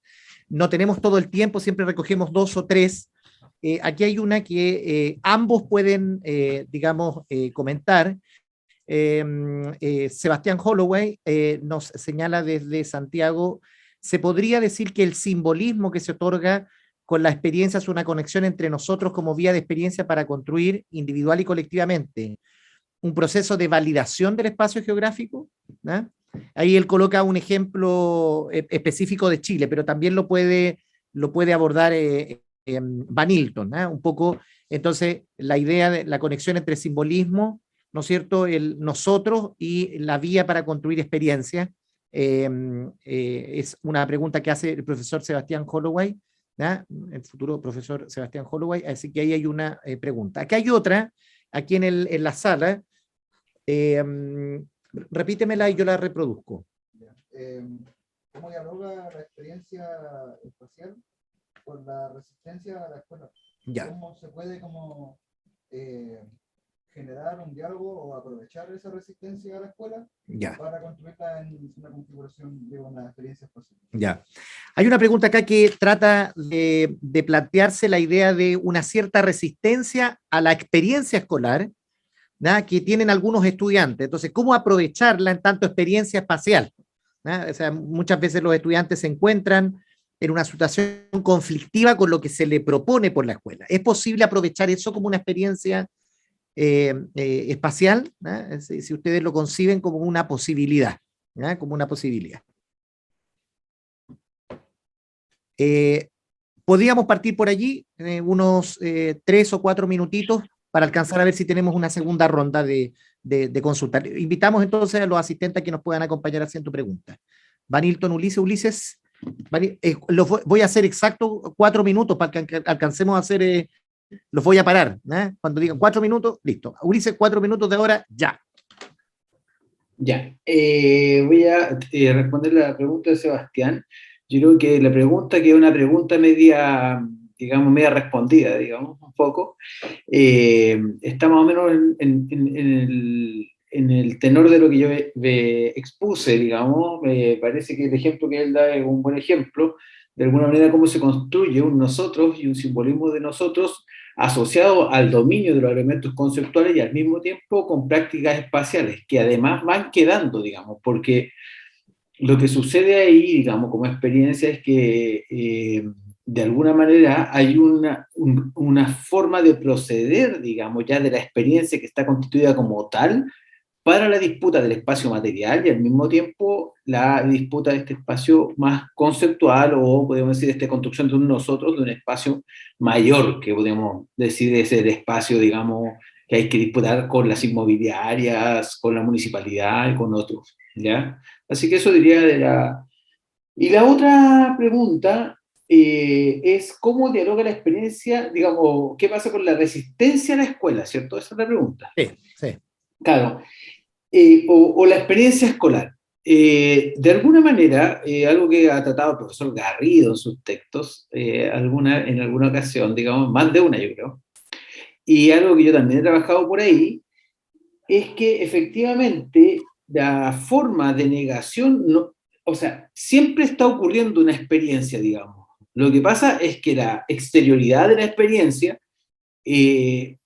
No tenemos todo el tiempo, siempre recogemos 2 o 3. Aquí hay una que ambos pueden, comentar. Sebastián Holloway nos señala desde Santiago, se podría decir que el simbolismo que se otorga con la experiencia es una conexión entre nosotros como vía de experiencia para construir individual y colectivamente un proceso de validación del espacio geográfico, ¿no? Ahí él coloca un ejemplo específico de Chile, pero también lo puede abordar Vanilton, ¿no? Un poco, entonces, la idea de la conexión entre simbolismo, ¿no es cierto?, el nosotros y la vía para construir experiencia, es una pregunta que hace el profesor Sebastián Holloway, ¿no? El futuro profesor Sebastián Holloway, así que ahí hay una pregunta. Acá hay otra, aquí en la sala, repítemela y yo la reproduzco. ¿Cómo dialoga la experiencia espacial con la resistencia a la escuela? Ya. ¿Cómo se puede generar un diálogo o aprovechar esa resistencia a la escuela para construirla en una configuración de una experiencia espacial? Ya. Hay una pregunta acá que trata de plantearse la idea de una cierta resistencia a la experiencia escolar, ¿no?, que tienen algunos estudiantes. Entonces, ¿cómo aprovecharla en tanto experiencia espacial? ¿No? O sea, muchas veces los estudiantes se encuentran en una situación conflictiva con lo que se le propone por la escuela. ¿Es posible aprovechar eso como una experiencia espacial? ¿No? Si ustedes lo conciben como una posibilidad, ¿no?, como una posibilidad. Podríamos partir por allí, unos 3 o 4 minutitos, para alcanzar a ver si tenemos una segunda ronda de consulta. Invitamos entonces a los asistentes a que nos puedan acompañar haciendo preguntas. Vanilton, Ulises, voy a hacer exacto 4 minutos para que alcancemos a hacer, los voy a parar, ¿eh? Cuando digan 4 minutos, listo. Ulises, 4 minutos de ahora, ya. Ya, voy a responder la pregunta de Sebastián. Yo creo que la pregunta, que es una pregunta media, digamos, media respondida, digamos, un poco, está más o menos en el tenor de lo que yo expuse, digamos. Me parece que el ejemplo que él da es un buen ejemplo, de alguna manera, cómo se construye un nosotros y un simbolismo de nosotros asociado al dominio de los elementos conceptuales y al mismo tiempo con prácticas espaciales, que además van quedando, digamos, porque lo que sucede ahí, digamos, como experiencia es que de alguna manera hay una forma de proceder, digamos, ya de la experiencia que está constituida como tal, para la disputa del espacio material y al mismo tiempo la disputa de este espacio más conceptual o podemos decir esta construcción de un nosotros, de un espacio mayor que podemos decir es el espacio, digamos, que hay que disputar con las inmobiliarias, con la municipalidad y con otros, ¿ya? Así que eso diría de la... Y la otra pregunta es cómo dialoga la experiencia, digamos, qué pasa con la resistencia a la escuela, ¿cierto? Esa es la pregunta. Sí, sí. Claro, o la experiencia escolar. De alguna manera, algo que ha tratado el profesor Garrido en sus textos, en alguna ocasión, digamos, más de una yo creo, y algo que yo también he trabajado por ahí, es que efectivamente la forma de negación, no, o sea, siempre está ocurriendo una experiencia, digamos. Lo que pasa es que la exterioridad de la experiencia es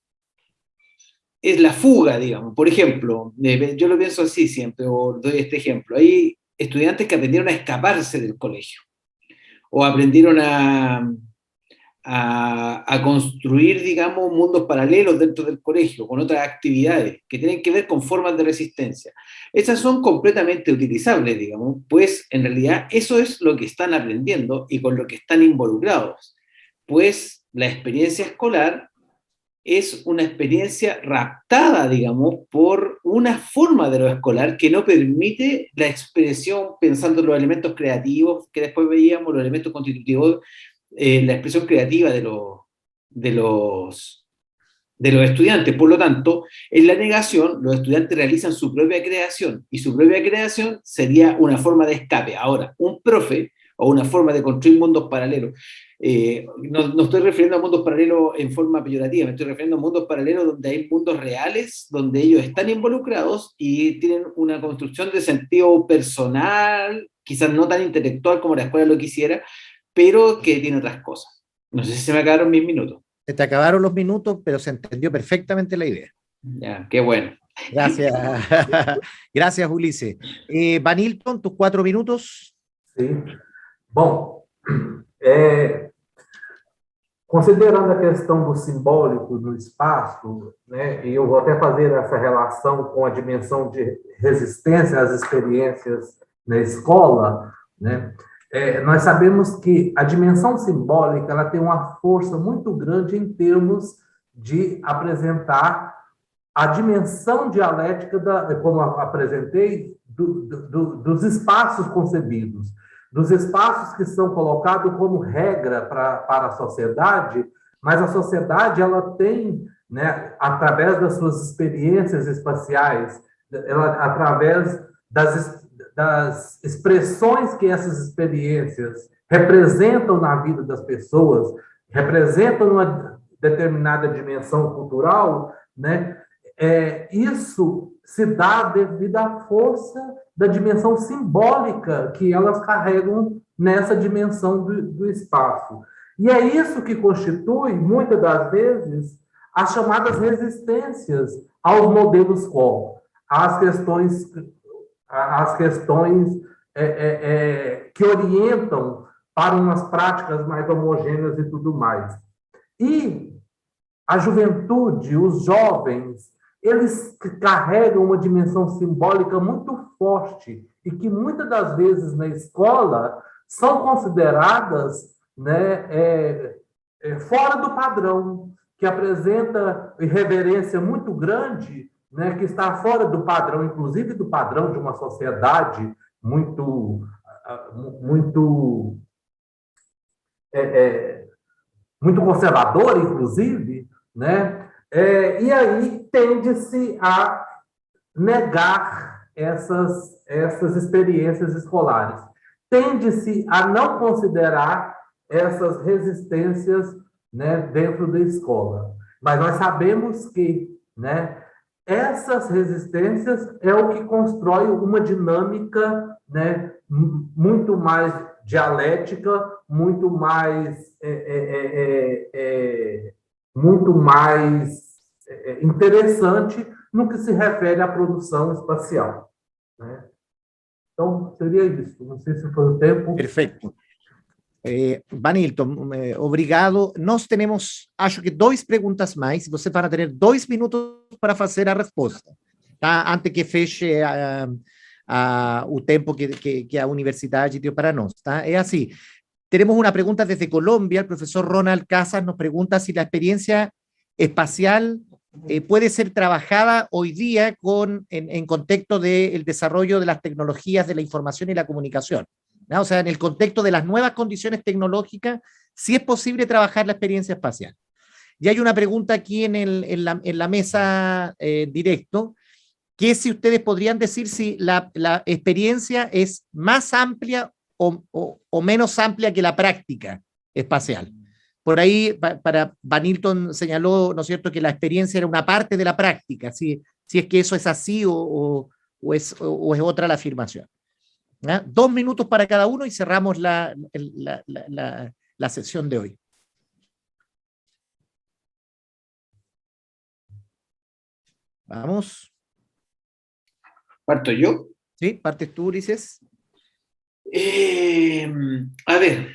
la fuga, digamos. Por ejemplo, yo lo pienso así siempre, o doy este ejemplo. Hay estudiantes que aprendieron a escaparse del colegio, o aprendieron a construir, digamos, mundos paralelos dentro del colegio, con otras actividades que tienen que ver con formas de resistencia. Esas son completamente utilizables, digamos, pues en realidad eso es lo que están aprendiendo y con lo que están involucrados. Pues la experiencia escolar es una experiencia raptada, digamos, por una forma de lo escolar que no permite la expresión, pensando en los elementos creativos que después veíamos, los elementos constitutivos, la expresión creativa de los estudiantes. Por lo tanto, en la negación, los estudiantes realizan su propia creación, y su propia creación sería una forma de escape. Ahora, un profe, o una forma de construir mundos paralelos, no estoy refiriendo a mundos paralelos en forma peyorativa, me estoy refiriendo a mundos paralelos donde hay mundos reales, donde ellos están involucrados y tienen una construcción de sentido personal, quizás no tan intelectual como la escuela lo quisiera, pero que tiene otras cosas. No sé si se me acabaron mis minutos. Se te acabaron los minutos, pero se entendió perfectamente la idea. Ya, qué bueno. Gracias. Gracias, Ulises. Vanilton, tus 4 minutos. Sim. Bom, considerando a questão do simbólico no espaço, né, e eu vou até fazer essa relação com a dimensão de resistência às experiências na escola, né, nós sabemos que a dimensão simbólica ela tem uma força muito grande em termos de apresentar a dimensão dialética, como apresentei, dos espaços concebidos, dos espaços que são colocados como regra para a sociedade, mas a sociedade ela tem, né, através das suas experiências espaciais, através das expressões que essas experiências representam na vida das pessoas, representam uma determinada dimensão cultural, né? Isso se dá devido à força da dimensão simbólica que elas carregam nessa dimensão do espaço. E é isso que constitui, muitas das vezes, as chamadas resistências aos modelos quo, às questões que orientam para umas práticas mais homogêneas e tudo mais. E a juventude, os jovens, eles carregam uma dimensão simbólica muito forte e que muitas das vezes na escola são consideradas, né, fora do padrão, que apresenta irreverência muito grande, né, que está fora do padrão, inclusive do padrão de uma sociedade muito conservadora, inclusive, né? E aí tende-se a negar essas experiências escolares. Tende-se a não considerar essas resistências, né, dentro da escola. Mas nós sabemos que, né, essas resistências é o que constrói uma dinâmica, né, muito mais dialética, muito mais interessante no que se refere à produção espacial, né? Então, seria isso. Não sei se foi o tempo. Perfecto. Vanilton, obrigado. Nós temos, acho que 2 perguntas mais. Vocês vão ter 2 minutos para fazer a resposta, tá? Antes que feche o tempo que a universidade deu para nós, tá? É assim. Tenemos una pregunta desde Colombia. El profesor Ronald Casas nos pregunta si la experiencia espacial puede ser trabajada hoy día en contexto del desarrollo de las tecnologías de la información y la comunicación, ¿no? O sea, en el contexto de las nuevas condiciones tecnológicas, si es posible trabajar la experiencia espacial. Y hay una pregunta aquí en la mesa directo, que es si ustedes podrían decir si la experiencia es más amplia o menos amplia que la práctica espacial. Por ahí, para Vanilton señaló, ¿no es cierto?, que la experiencia era una parte de la práctica, si es que eso es así o es otra la afirmación. ¿Ah? 2 minutos para cada uno y cerramos la sesión de hoy. Vamos. ¿Parto yo? Sí, partes tú, Ulises. A ver,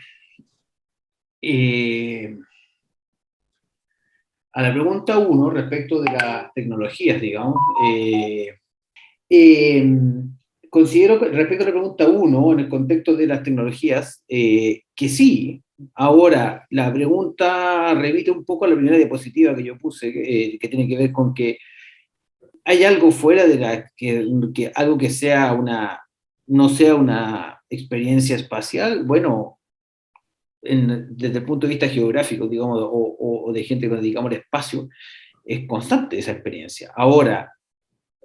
a la pregunta 1, respecto de las tecnologías, digamos, considero que respecto a la pregunta 1, en el contexto de las tecnologías, que sí. Ahora, la pregunta remite un poco a la primera diapositiva que yo puse, que tiene que ver con que hay algo fuera de que algo que sea no sea una experiencia espacial. Bueno, desde el punto de vista geográfico, digamos, o de gente que dedicamos al espacio, es constante esa experiencia. Ahora,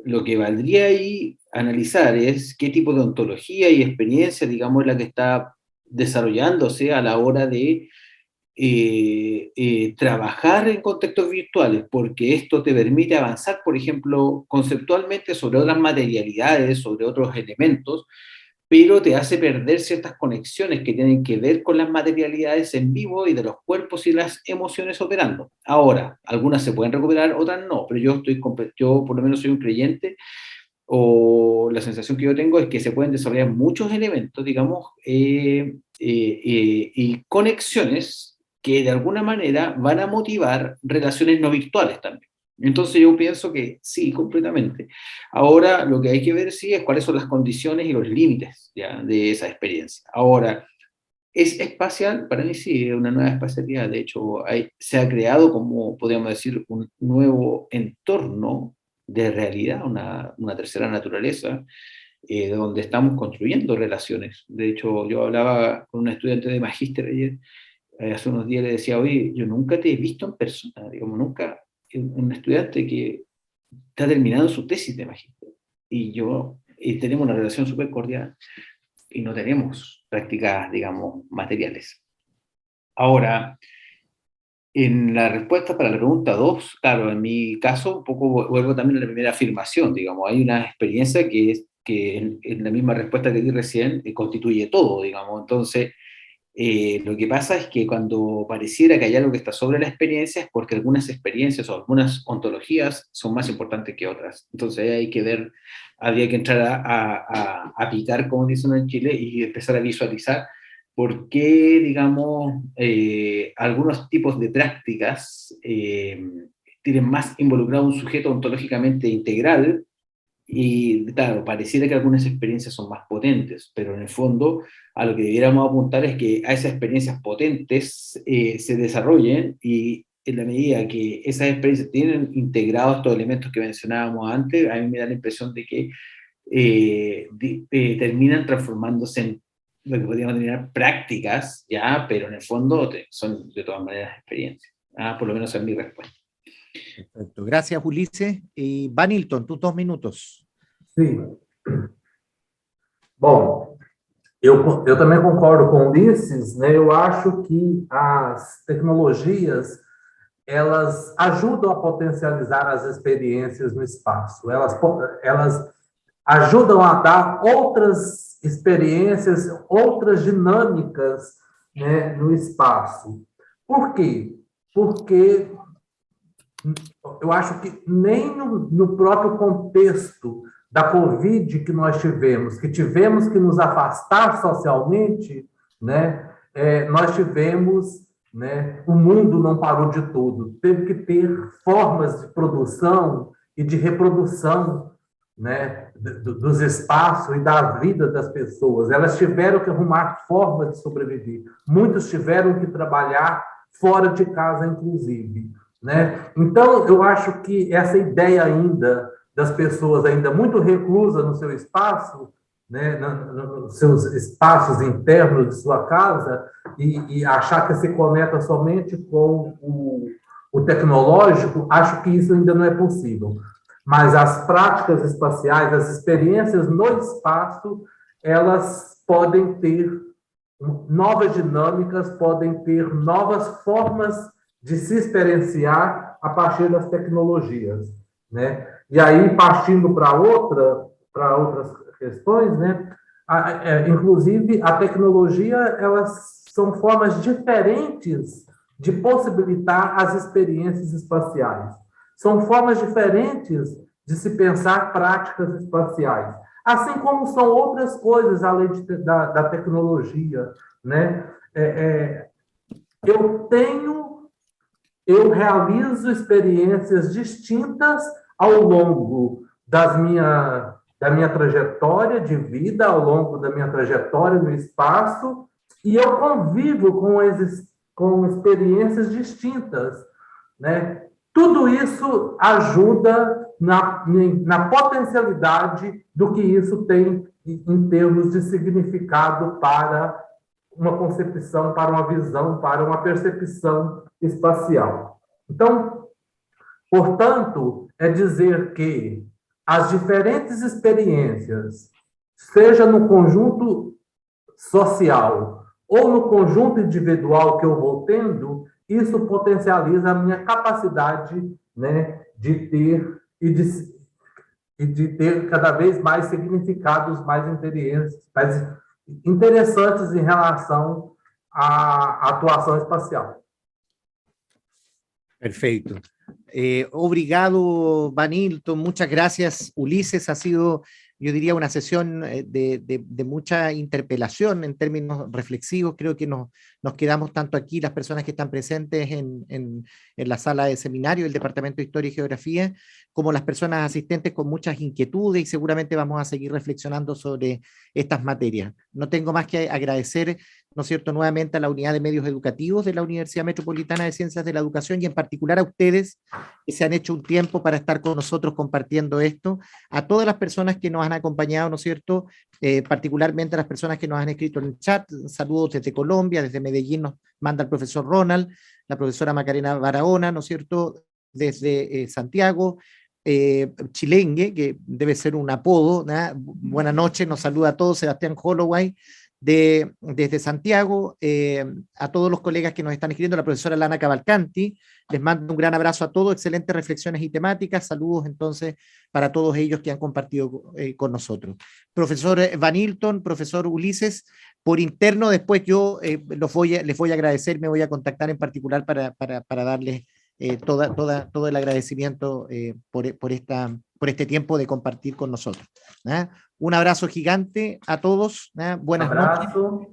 lo que valdría ahí analizar es qué tipo de ontología y experiencia, digamos, es la que está desarrollándose a la hora de trabajar en contextos virtuales, porque esto te permite avanzar, por ejemplo, conceptualmente sobre otras materialidades, sobre otros elementos, pero te hace perder ciertas conexiones que tienen que ver con las materialidades en vivo y de los cuerpos y las emociones operando. Ahora, algunas se pueden recuperar, otras no, pero yo por lo menos soy un creyente, o la sensación que yo tengo es que se pueden desarrollar muchos elementos, digamos, y conexiones que de alguna manera van a motivar relaciones no virtuales también. Entonces yo pienso que sí, completamente. Ahora lo que hay que ver sí es cuáles son las condiciones y los límites, ¿ya?, de esa experiencia. Ahora, ¿es espacial? Para mí sí, es una nueva espacialidad. De hecho, se ha creado, como podríamos decir, un nuevo entorno de realidad, una tercera naturaleza, donde estamos construyendo relaciones. De hecho, yo hablaba con un estudiante de magíster ayer, hace unos días le decía, oye, yo nunca te he visto en persona, digamos, nunca, un estudiante que está terminando su tesis de magíster, y tenemos una relación súper cordial, y no tenemos prácticas, digamos, materiales. Ahora, en la respuesta para la pregunta 2, claro, en mi caso, un poco vuelvo también a la primera afirmación, digamos, hay una experiencia que en la misma respuesta que di recién, constituye todo, digamos. Entonces, lo que pasa es que cuando pareciera que hay algo que está sobre la experiencia es porque algunas experiencias o algunas ontologías son más importantes que otras. Entonces hay que ver, habría que entrar a picar, como dicen en Chile, y empezar a visualizar por qué, digamos, algunos tipos de prácticas tienen más involucrado un sujeto ontológicamente integral. Y claro, pareciera que algunas experiencias son más potentes, pero en el fondo a lo que debiéramos apuntar es que a esas experiencias potentes se desarrollen, y en la medida que esas experiencias tienen integrados estos elementos que mencionábamos antes, a mí me da la impresión de que terminan transformándose en lo que podríamos denominar prácticas, ya, pero en el fondo son de todas maneras experiencias. Por lo menos es mi respuesta. Perfecto. Gracias, Ulises. Y Vanilton, tus 2 minutos. Sim. Bom, eu também concordo com o Ulisses, né? Eu acho que as tecnologias, elas ajudam a potencializar as experiências no espaço. Elas ajudam a dar outras experiências, outras dinâmicas, né, no espaço. Por quê? Porque eu acho que nem no próprio contexto da Covid que nós tivemos que nos afastar socialmente, né, nós tivemos, né, o mundo não parou de tudo, teve que ter formas de produção e de reprodução, né, dos espaços e da vida das pessoas. Elas tiveram que arrumar formas de sobreviver. Muitos tiveram que trabalhar fora de casa, inclusive, né? Então, eu acho que essa ideia ainda das pessoas ainda muito reclusas no seu espaço, né, nos seus espaços internos de sua casa, e achar que se conecta somente com o tecnológico, acho que isso ainda não é possível. Mas as práticas espaciais, as experiências no espaço, elas podem ter novas dinâmicas, podem ter novas formas de se experienciar a partir das tecnologias, né? E aí, partindo para outras questões, né? Inclusive, a tecnologia, elas são formas diferentes de possibilitar as experiências espaciais. São formas diferentes de se pensar práticas espaciais, assim como são outras coisas além da tecnologia, né? Eu realizo experiências distintas ao longo da minha trajetória de vida, ao longo da minha trajetória no espaço, e eu convivo com experiências distintas, né? Tudo isso ajuda na potencialidade do que isso tem em termos de significado para uma concepção, para uma visão, para uma percepção espacial. Então, portanto, é dizer que as diferentes experiências, seja no conjunto social ou no conjunto individual que eu vou tendo, isso potencializa a minha capacidade, né, de ter e de ter cada vez mais significados mais interessantes em relação à atuação espacial. Perfecto. Obrigado, Vanilton. Muchas gracias, Ulises. Ha sido, yo diría, una sesión de mucha interpelación en términos reflexivos. Creo que nos quedamos tanto aquí, las personas que están presentes en la sala de seminario del Departamento de Historia y Geografía, como las personas asistentes con muchas inquietudes, y seguramente vamos a seguir reflexionando sobre estas materias. No tengo más que agradecer, ¿no es cierto?, nuevamente a la Unidad de Medios Educativos de la Universidad Metropolitana de Ciencias de la Educación, y en particular a ustedes que se han hecho un tiempo para estar con nosotros compartiendo esto, a todas las personas que nos han acompañado, ¿no es cierto?, particularmente a las personas que nos han escrito en el chat. Saludos desde Colombia, desde Medellín nos manda el profesor Ronald, la profesora Macarena Barahona, ¿no es cierto?, desde Santiago, Chilengue, que debe ser un apodo, ¿no? Buenas noches, nos saluda a todos, Sebastián Holloway, desde Santiago, a todos los colegas que nos están escribiendo, la profesora Lana Cavalcanti, les mando un gran abrazo a todos, excelentes reflexiones y temáticas, saludos entonces para todos ellos que han compartido con nosotros. Profesor Vanilton, profesor Ulises, por interno después yo les voy a agradecer, me voy a contactar en particular para darles todo el agradecimiento por este tiempo de compartir con nosotros. Un abrazo gigante a todos, buenas noches,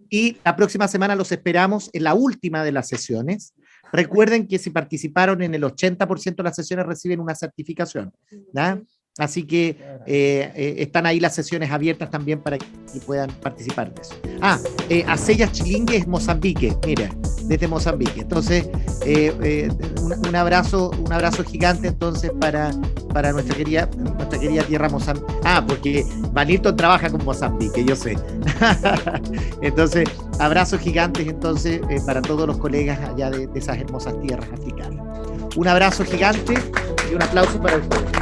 y la próxima semana los esperamos en la última de las sesiones. Recuerden que si participaron en el 80% de las sesiones reciben una certificación, así que están ahí las sesiones abiertas también para que puedan participar de eso. Acellas Chilingue es Mozambique, mira, desde Mozambique. Entonces, un abrazo gigante entonces para nuestra querida tierra Mozambique. Porque Vanilton trabaja con Mozambique, yo sé. Entonces, abrazos gigantes entonces para todos los colegas allá de esas hermosas tierras africanas. Un abrazo gigante y un aplauso para ustedes.